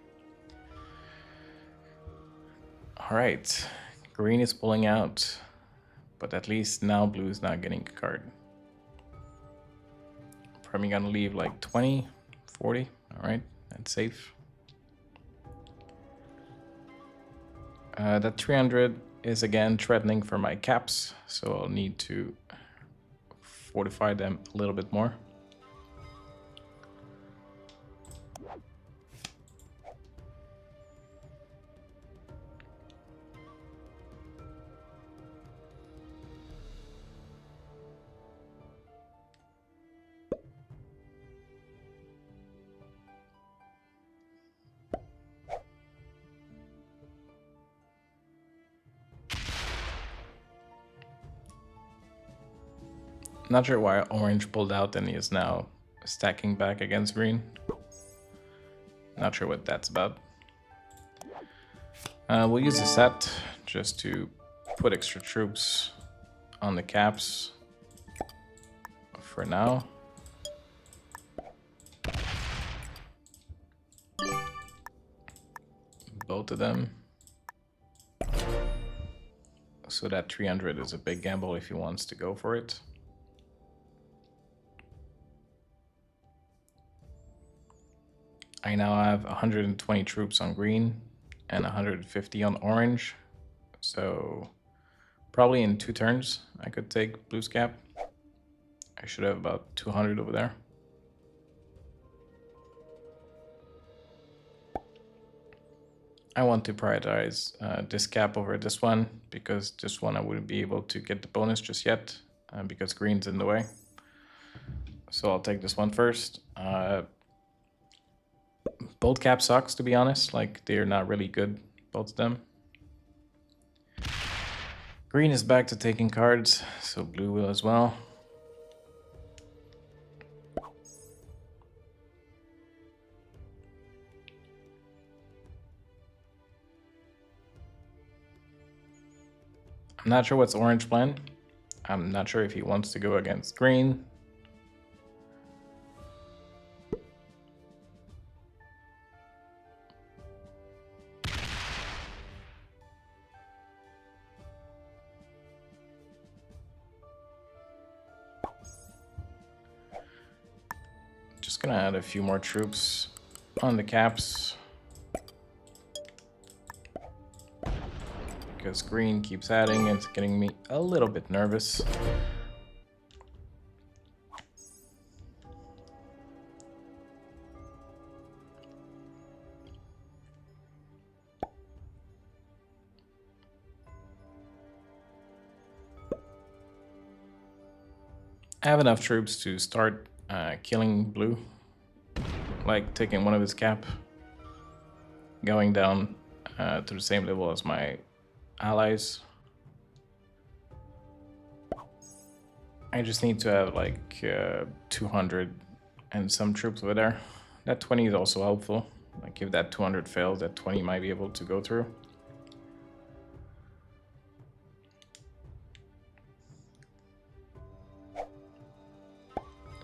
All right, green is pulling out, but at least now blue is not getting a card. Probably gonna leave like 20, 40, all right, that's safe. That 300 is again threatening for my caps, so I'll need to fortify them a little bit more. Not sure why orange pulled out and he is now stacking back against green. Not sure what that's about. We'll use a set just to put extra troops on the caps for now. Both of them. So that 300 is a big gamble if he wants to go for it. I now have 120 troops on green and 150 on orange. So probably in 2 turns I could take blue's cap. I should have about 200 over there. I want to prioritize this cap over this one because this one I wouldn't be able to get the bonus just yet because green's in the way. So I'll take this one first. Both cap sucks, to be honest. Like, they're not really good, both of them. Green is back to taking cards, so blue will as well. I'm not sure what's orange plan. I'm not sure if he wants to go against green. Just gonna add a few more troops on the caps. Because green keeps adding and it's getting me a little bit nervous. I have enough troops to start killing blue, like taking one of his cap, going down to the same level as my allies. I just need to have like 200 and some troops over there. That 20 is also helpful. Like if that 200 fails, that 20 might be able to go through.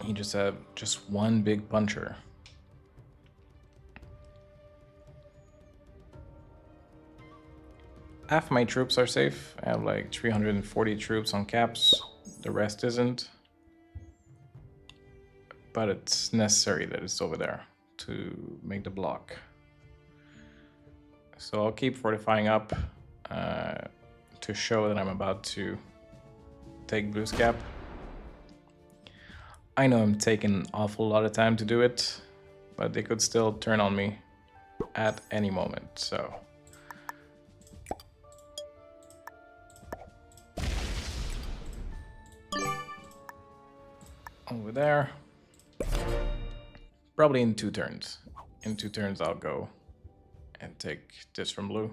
You just have just one big puncher. Half my troops are safe. I have like 340 troops on caps. The rest isn't. But it's necessary that it's over there to make the block. So I'll keep fortifying up to show that I'm about to take blue's cap. I know I'm taking an awful lot of time to do it, but they could still turn on me at any moment, so. Over there. Probably in 2 turns. In 2 turns I'll go and take this from blue.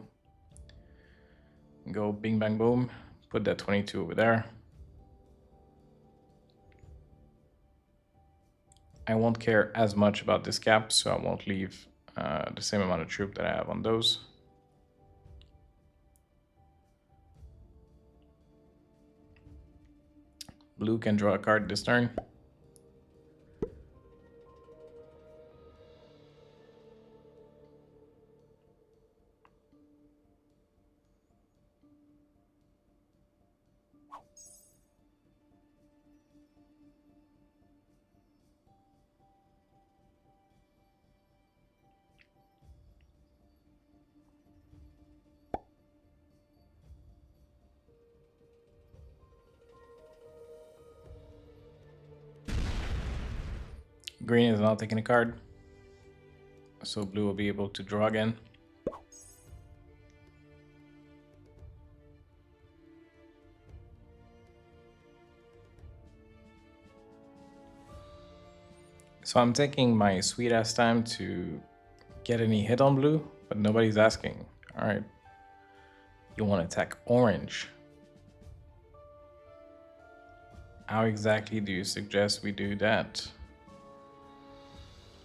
Go bing bang boom, put that 22 over there. I won't care as much about this cap, so I won't leave the same amount of troop that I have on those. Blue can draw a card this turn. Green is not taking a card, so blue will be able to draw again. So I'm taking my sweet ass time to get any hit on blue, but nobody's asking. All right, you want to attack orange. How exactly do you suggest we do that?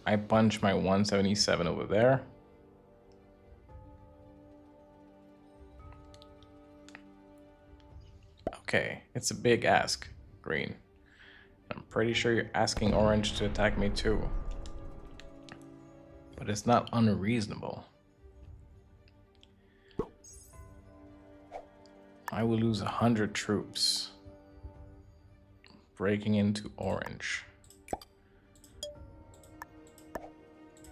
I punch my 177 over there. Okay, it's a big ask, green. I'm pretty sure you're asking orange to attack me too. But it's not unreasonable. I will lose 100 troops breaking into orange.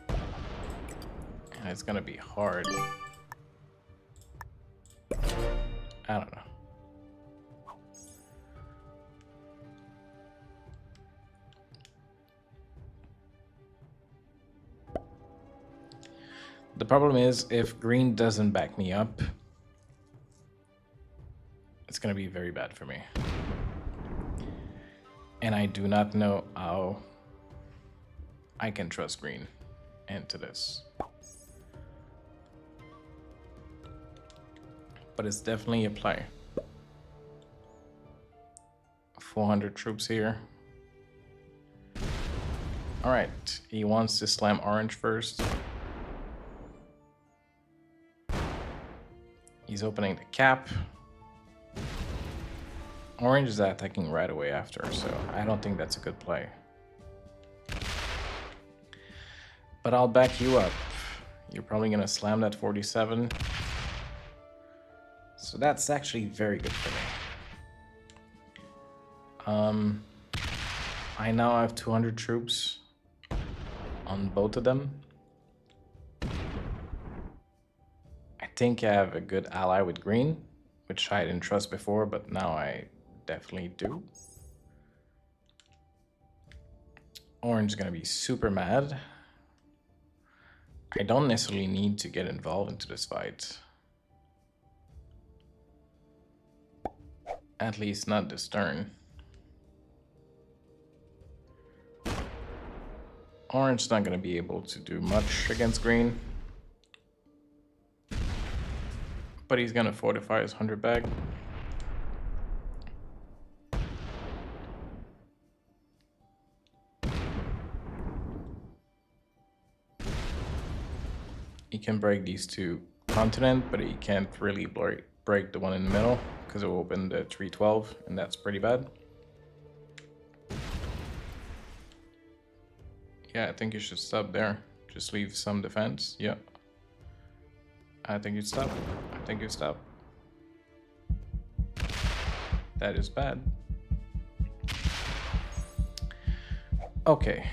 And it's gonna be hard. I don't know. The problem is, if green doesn't back me up, it's gonna be very bad for me. And I do not know how I can trust green into this. But it's definitely a play. 400 troops here. All right, he wants to slam orange first. He's opening the cap. Orange is attacking right away after, so I don't think that's a good play. But I'll back you up. You're probably gonna slam that 47. So that's actually very good for me. I now have 200 troops on both of them. I think I have a good ally with green, which I didn't trust before, but now I definitely do. Orange is gonna be super mad. I don't necessarily need to get involved into this fight. At least not this turn. Orange's not gonna be able to do much against green. But he's gonna fortify his 100 bag. He can break these two continents, but he can't really break the one in the middle because it will open the 312, and that's pretty bad. Yeah, I think you should stop there. Just leave some defense. Yeah. I think you stop. I think you stop. That is bad. Okay,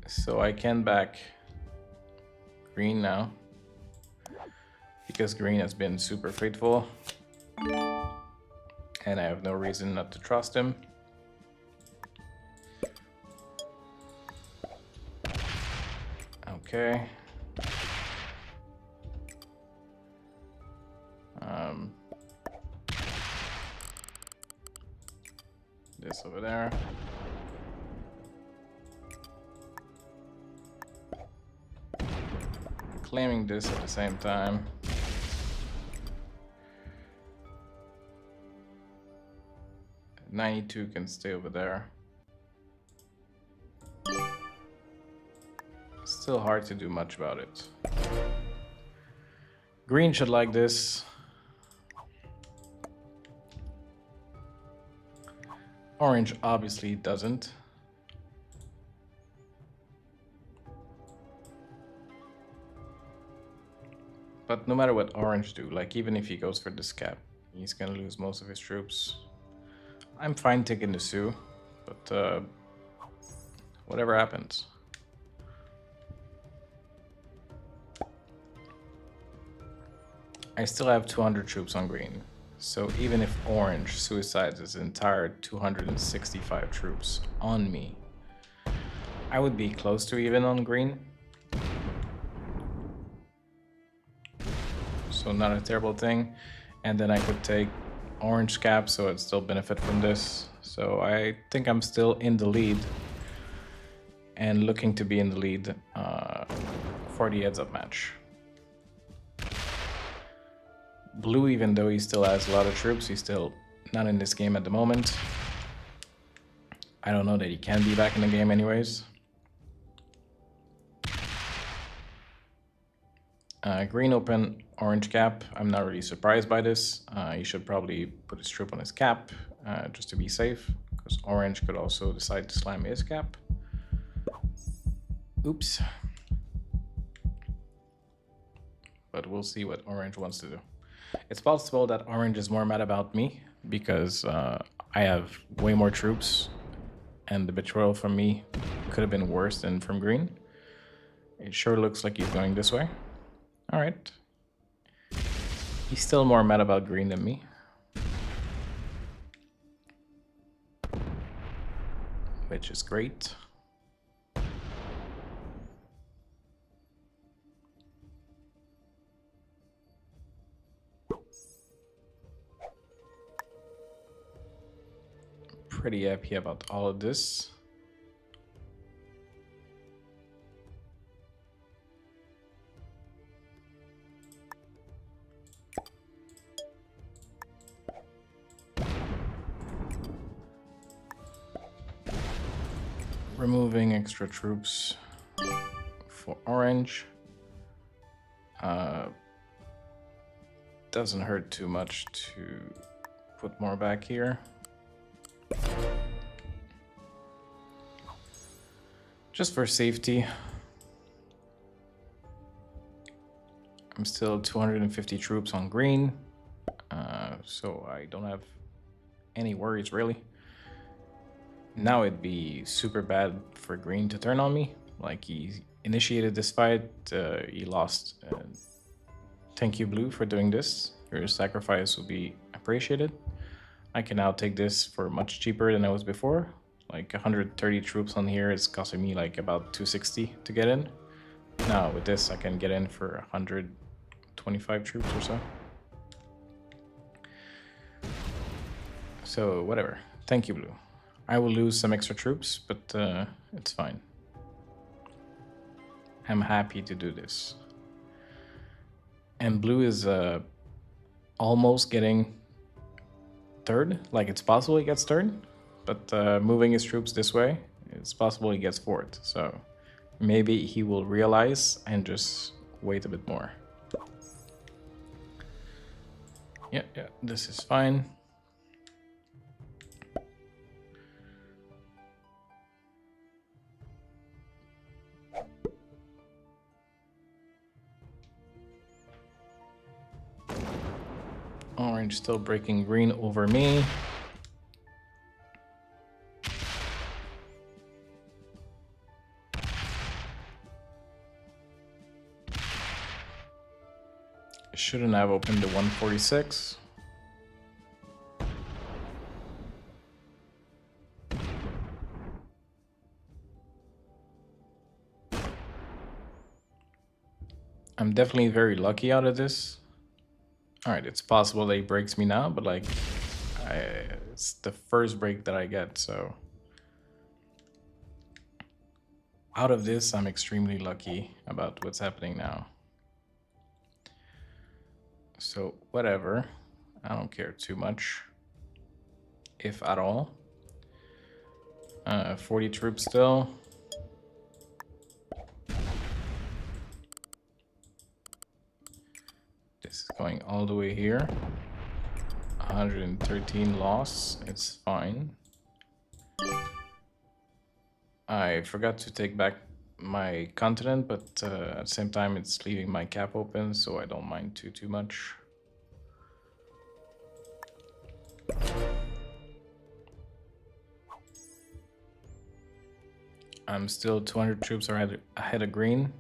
so I can back green now because green has been super faithful and I have no reason not to trust him. Okay. This over there. Claiming this at the same time. '92 can stay over there. Still hard to do much about it. Green should like this. Orange obviously doesn't. But no matter what orange do, like even if he goes for this cap, he's gonna lose most of his troops. I'm fine taking the Sioux, but whatever happens. I still have 200 troops on green. So even if orange suicides his entire 265 troops on me, I would be close to even on green. So not a terrible thing. And then I could take orange cap, so I'd still benefit from this. So I think I'm still in the lead and looking to be in the lead for the heads-up match. Blue, even though he still has a lot of troops, he's still not in this game at the moment. I don't know that he can be back in the game anyways. Green open, orange cap. I'm not really surprised by this. He should probably put his troop on his cap just to be safe, because orange could also decide to slam his cap. Oops. But we'll see what orange wants to do. It's possible that orange is more mad about me because I have way more troops and the betrayal from me could have been worse than from green. It sure looks like he's going this way. All right. He's still more mad about green than me. Which is great. Pretty happy about all of this. Removing extra troops for orange. Doesn't hurt too much to put more back here. Just for safety. I'm still 250 troops on green, so I don't have any worries really. Now it'd be super bad for green to turn on me. Like, he initiated this fight, he lost. Thank you, blue, for doing this. Your sacrifice will be appreciated. I can now take this for much cheaper than I was before. Like 130 troops on here is costing me like about 260 to get in. Now with this I can get in for 125 troops or so. So whatever. Thank you, blue. I will lose some extra troops, but it's fine. I'm happy to do this. And blue is almost getting third. Like, it's possible he gets third, but moving his troops this way, it's possible he gets fourth. So maybe he will realize and just wait a bit more. Yeah, this is fine. Orange still breaking green over me. Shouldn't have opened the 146. I'm definitely very lucky out of this. Alright, it's possible that he breaks me now, but like, it's the first break that I get, so. Out of this, I'm extremely lucky about what's happening now. So, whatever. I don't care too much, if at all. 40 troops still. This is going all the way here. 113 loss. It's fine. I forgot to take back my continent, but at the same time it's leaving my cap open, so I don't mind too much. I'm still 200 troops ahead of green.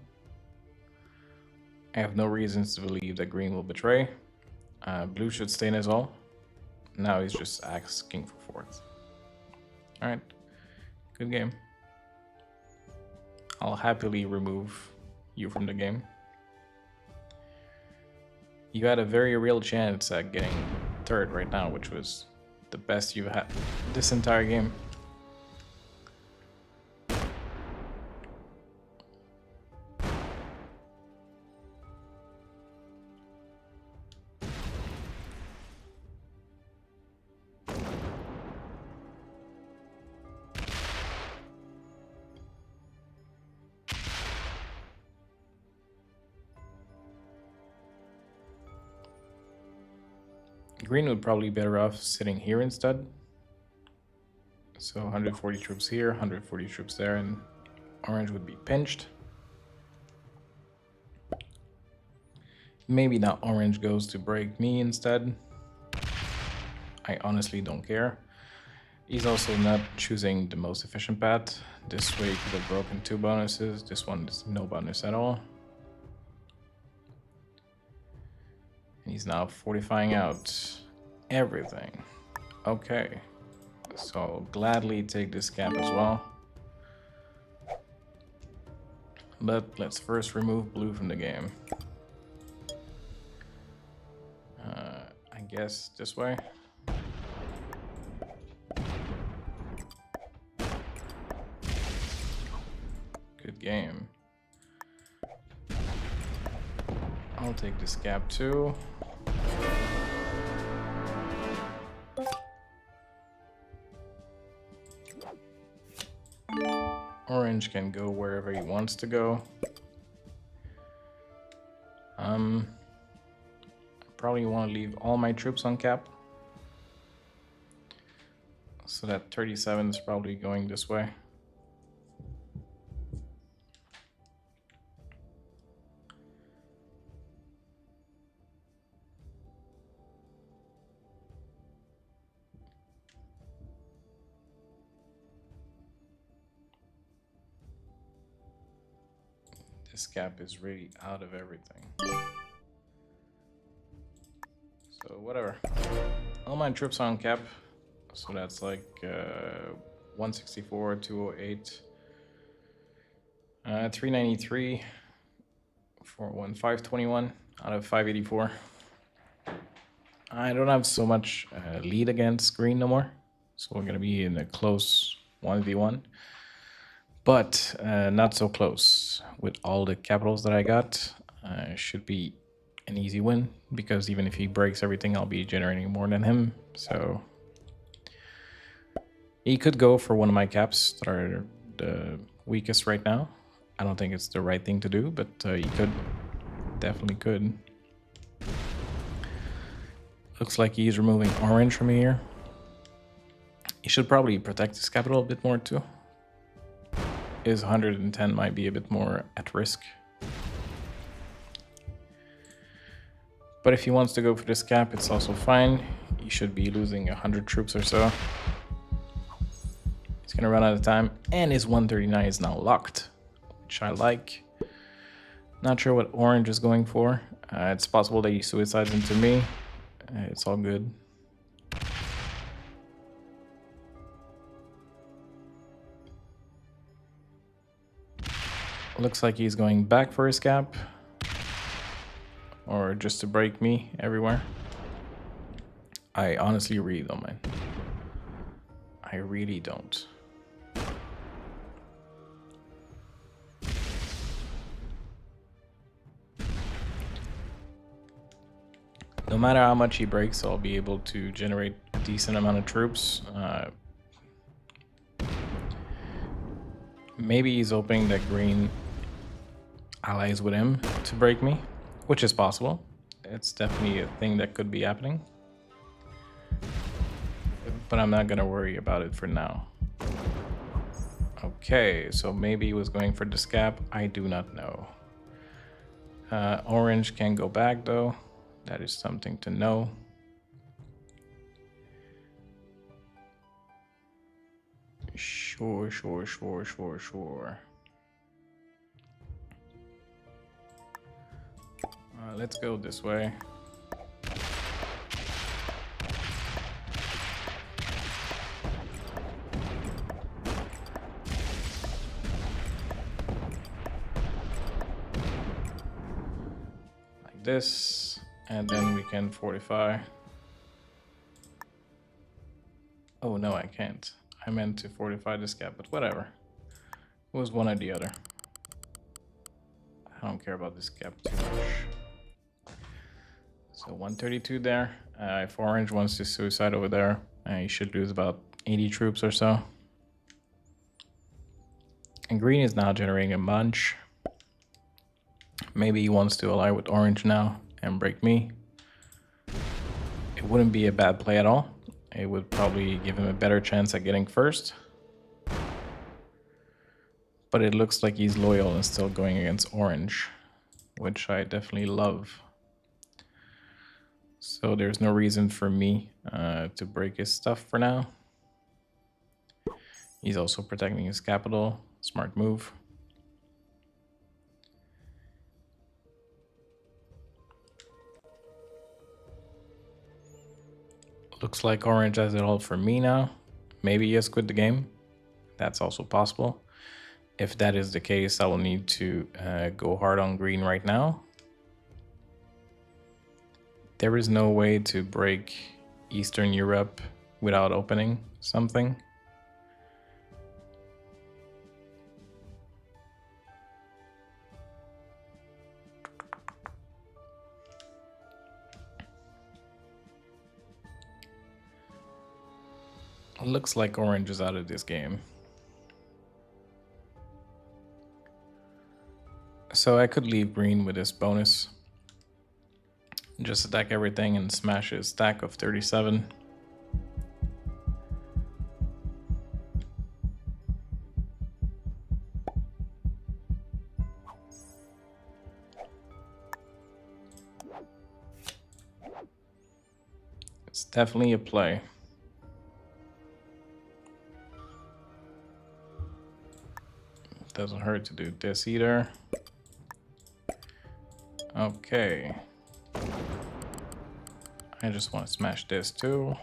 I have no reasons to believe that green will betray. Blue should stay in as well. Now he's just asking for fourth. Alright, good game. I'll happily remove you from the game. You had a very real chance at getting third right now, which was the best you've had this entire game. Green would probably be better off sitting here instead. So 140 troops here, 140 troops there, and orange would be pinched. Maybe now orange goes to break me instead. I honestly don't care. He's also not choosing the most efficient path. This way he could have broken 2 bonuses. This one is no bonus at all. And he's now fortifying out everything. Okay. So I'll gladly take this gap as well. But let's first remove blue from the game. I guess this way. Good game. I'll take this gap too. Orange can go wherever he wants to go. Probably want to leave all my troops on cap. So that 37 is probably going this way. This gap is really out of everything. So whatever. All my troops on cap. So that's like 164, 208, 393, 415, 521 out of 584. I don't have so much lead against green no more. So we're going to be in a close 1v1. But not so close. With all the capitals that I got, should be an easy win. Because even if he breaks everything, I'll be generating more than him. So he could go for one of my caps that are the weakest right now. I don't think it's the right thing to do, but he could. Definitely could. Looks like he's removing orange from here. He should probably protect his capital a bit more too. His 110 might be a bit more at risk. But if he wants to go for this cap, it's also fine. He should be losing 100 troops or so. He's gonna run out of time, and his 139 is now locked, which I like. Not sure what orange is going for. It's possible that he suicides into me. It's all good. Looks like he's going back for his cap. Or just to break me everywhere. I honestly really don't mind. I really don't. No matter how much he breaks, I'll be able to generate a decent amount of troops. Maybe he's hoping that green allies with him to break me, which is possible. It's definitely a thing that could be happening. But I'm not gonna worry about it for now. Okay, so maybe he was going for this cap. I do not know. Orange can go back though. That is something to know. Sure. Let's go this way. Like this, and then we can fortify. Oh no, I can't. I meant to fortify this gap, but whatever. It was one or the other. I don't care about this gap too much. So 132 there. If orange wants to suicide over there, he should lose about 80 troops or so. And green is now generating a bunch. Maybe he wants to ally with orange now and break me. It wouldn't be a bad play at all. It would probably give him a better chance at getting first. But it looks like he's loyal and still going against orange, which I definitely love. So there's no reason for me to break his stuff for now. He's also protecting his capital. Smart move. Looks like orange has it all for me now. Maybe he has quit the game. That's also possible. If that is the case, I will need to go hard on green right now. There is no way to break Eastern Europe without opening something. It looks like orange is out of this game. So I could leave green with this bonus. Just attack everything and smash his stack of 37. It's definitely a play. Doesn't hurt to do this either. Okay. I just want to smash this too.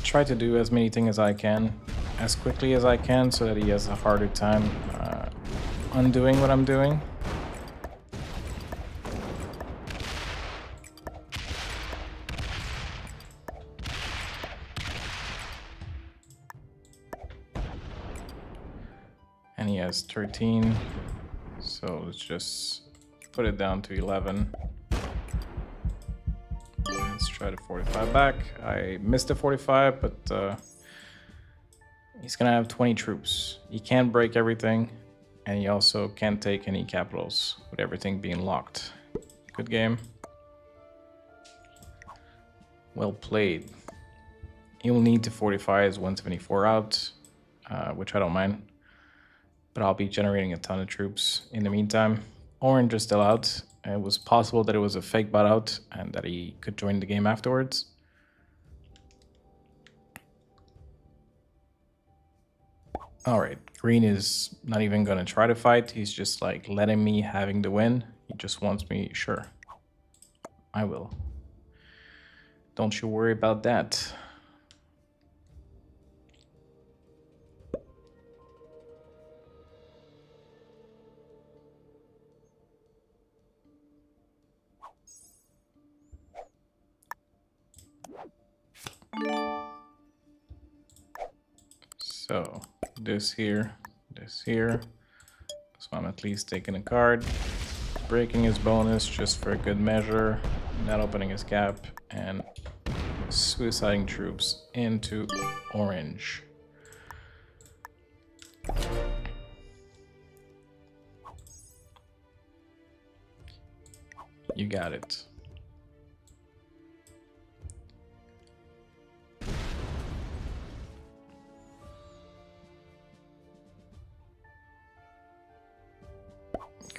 Try to do as many things as I can, as quickly as I can, so that he has a harder time undoing what I'm doing. And he has 13, so let's just put it down to 11. Let's try the 45 back. I missed the 45, but he's gonna have 20 troops. He can't break everything, and he also can't take any capitals with everything being locked. Good game. Well played. He will need to fortify his 174 out, which I don't mind. But I'll be generating a ton of troops in the meantime. Orange is still out. It was possible that it was a fake bot out and that he could join the game afterwards. All right, green is not even gonna try to fight. He's just like letting me having the win. He just wants me, sure, I will. Don't you worry about that. So this here. So I'm at least taking a card, breaking his bonus just for a good measure, not opening his gap, and suiciding troops into orange. You got it.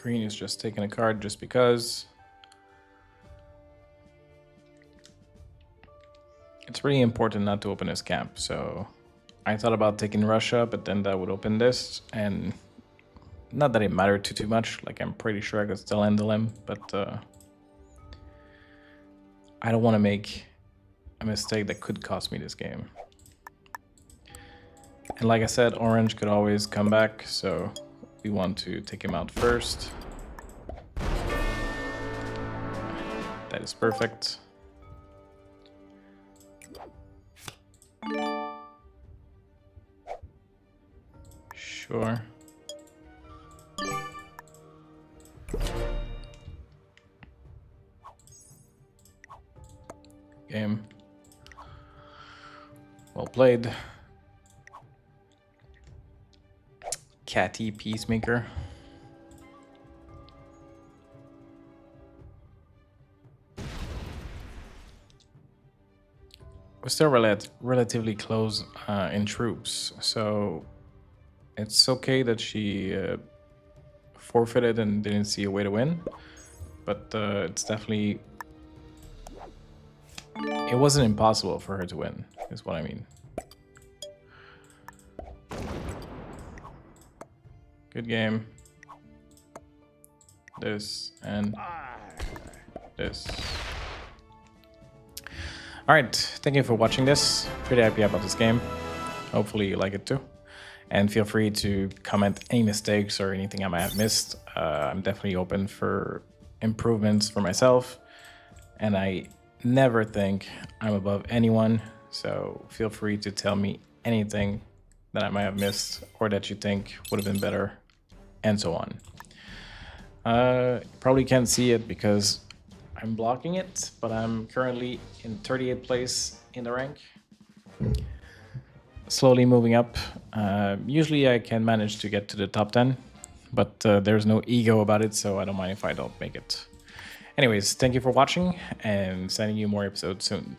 Green is just taking a card just because. It's really important not to open his cap, so I thought about taking Russia, but then that would open this, and not that it mattered too much, like I'm pretty sure I could still handle him, but I don't want to make a mistake that could cost me this game. And like I said, orange could always come back, so we want to take him out first. That is perfect. Sure. Game. Well played. catty peacemaker. We're still relatively close in troops, so it's okay that she forfeited and didn't see a way to win. But it's definitely... It wasn't impossible for her to win, is what I mean. Good game. This and this. Alright, thank you for watching this. Pretty happy about this game. Hopefully you like it too. And feel free to comment any mistakes or anything I might have missed. I'm definitely open for improvements for myself. And I never think I'm above anyone. So feel free to tell me anything that I might have missed or that you think would have been better, and so on. Probably can't see it because I'm blocking it, but I'm currently in 38th place in the rank. Slowly moving up. Usually I can manage to get to the top 10, but there's no ego about it, so I don't mind if I don't make it. Anyways, thank you for watching, and sending you more episodes soon.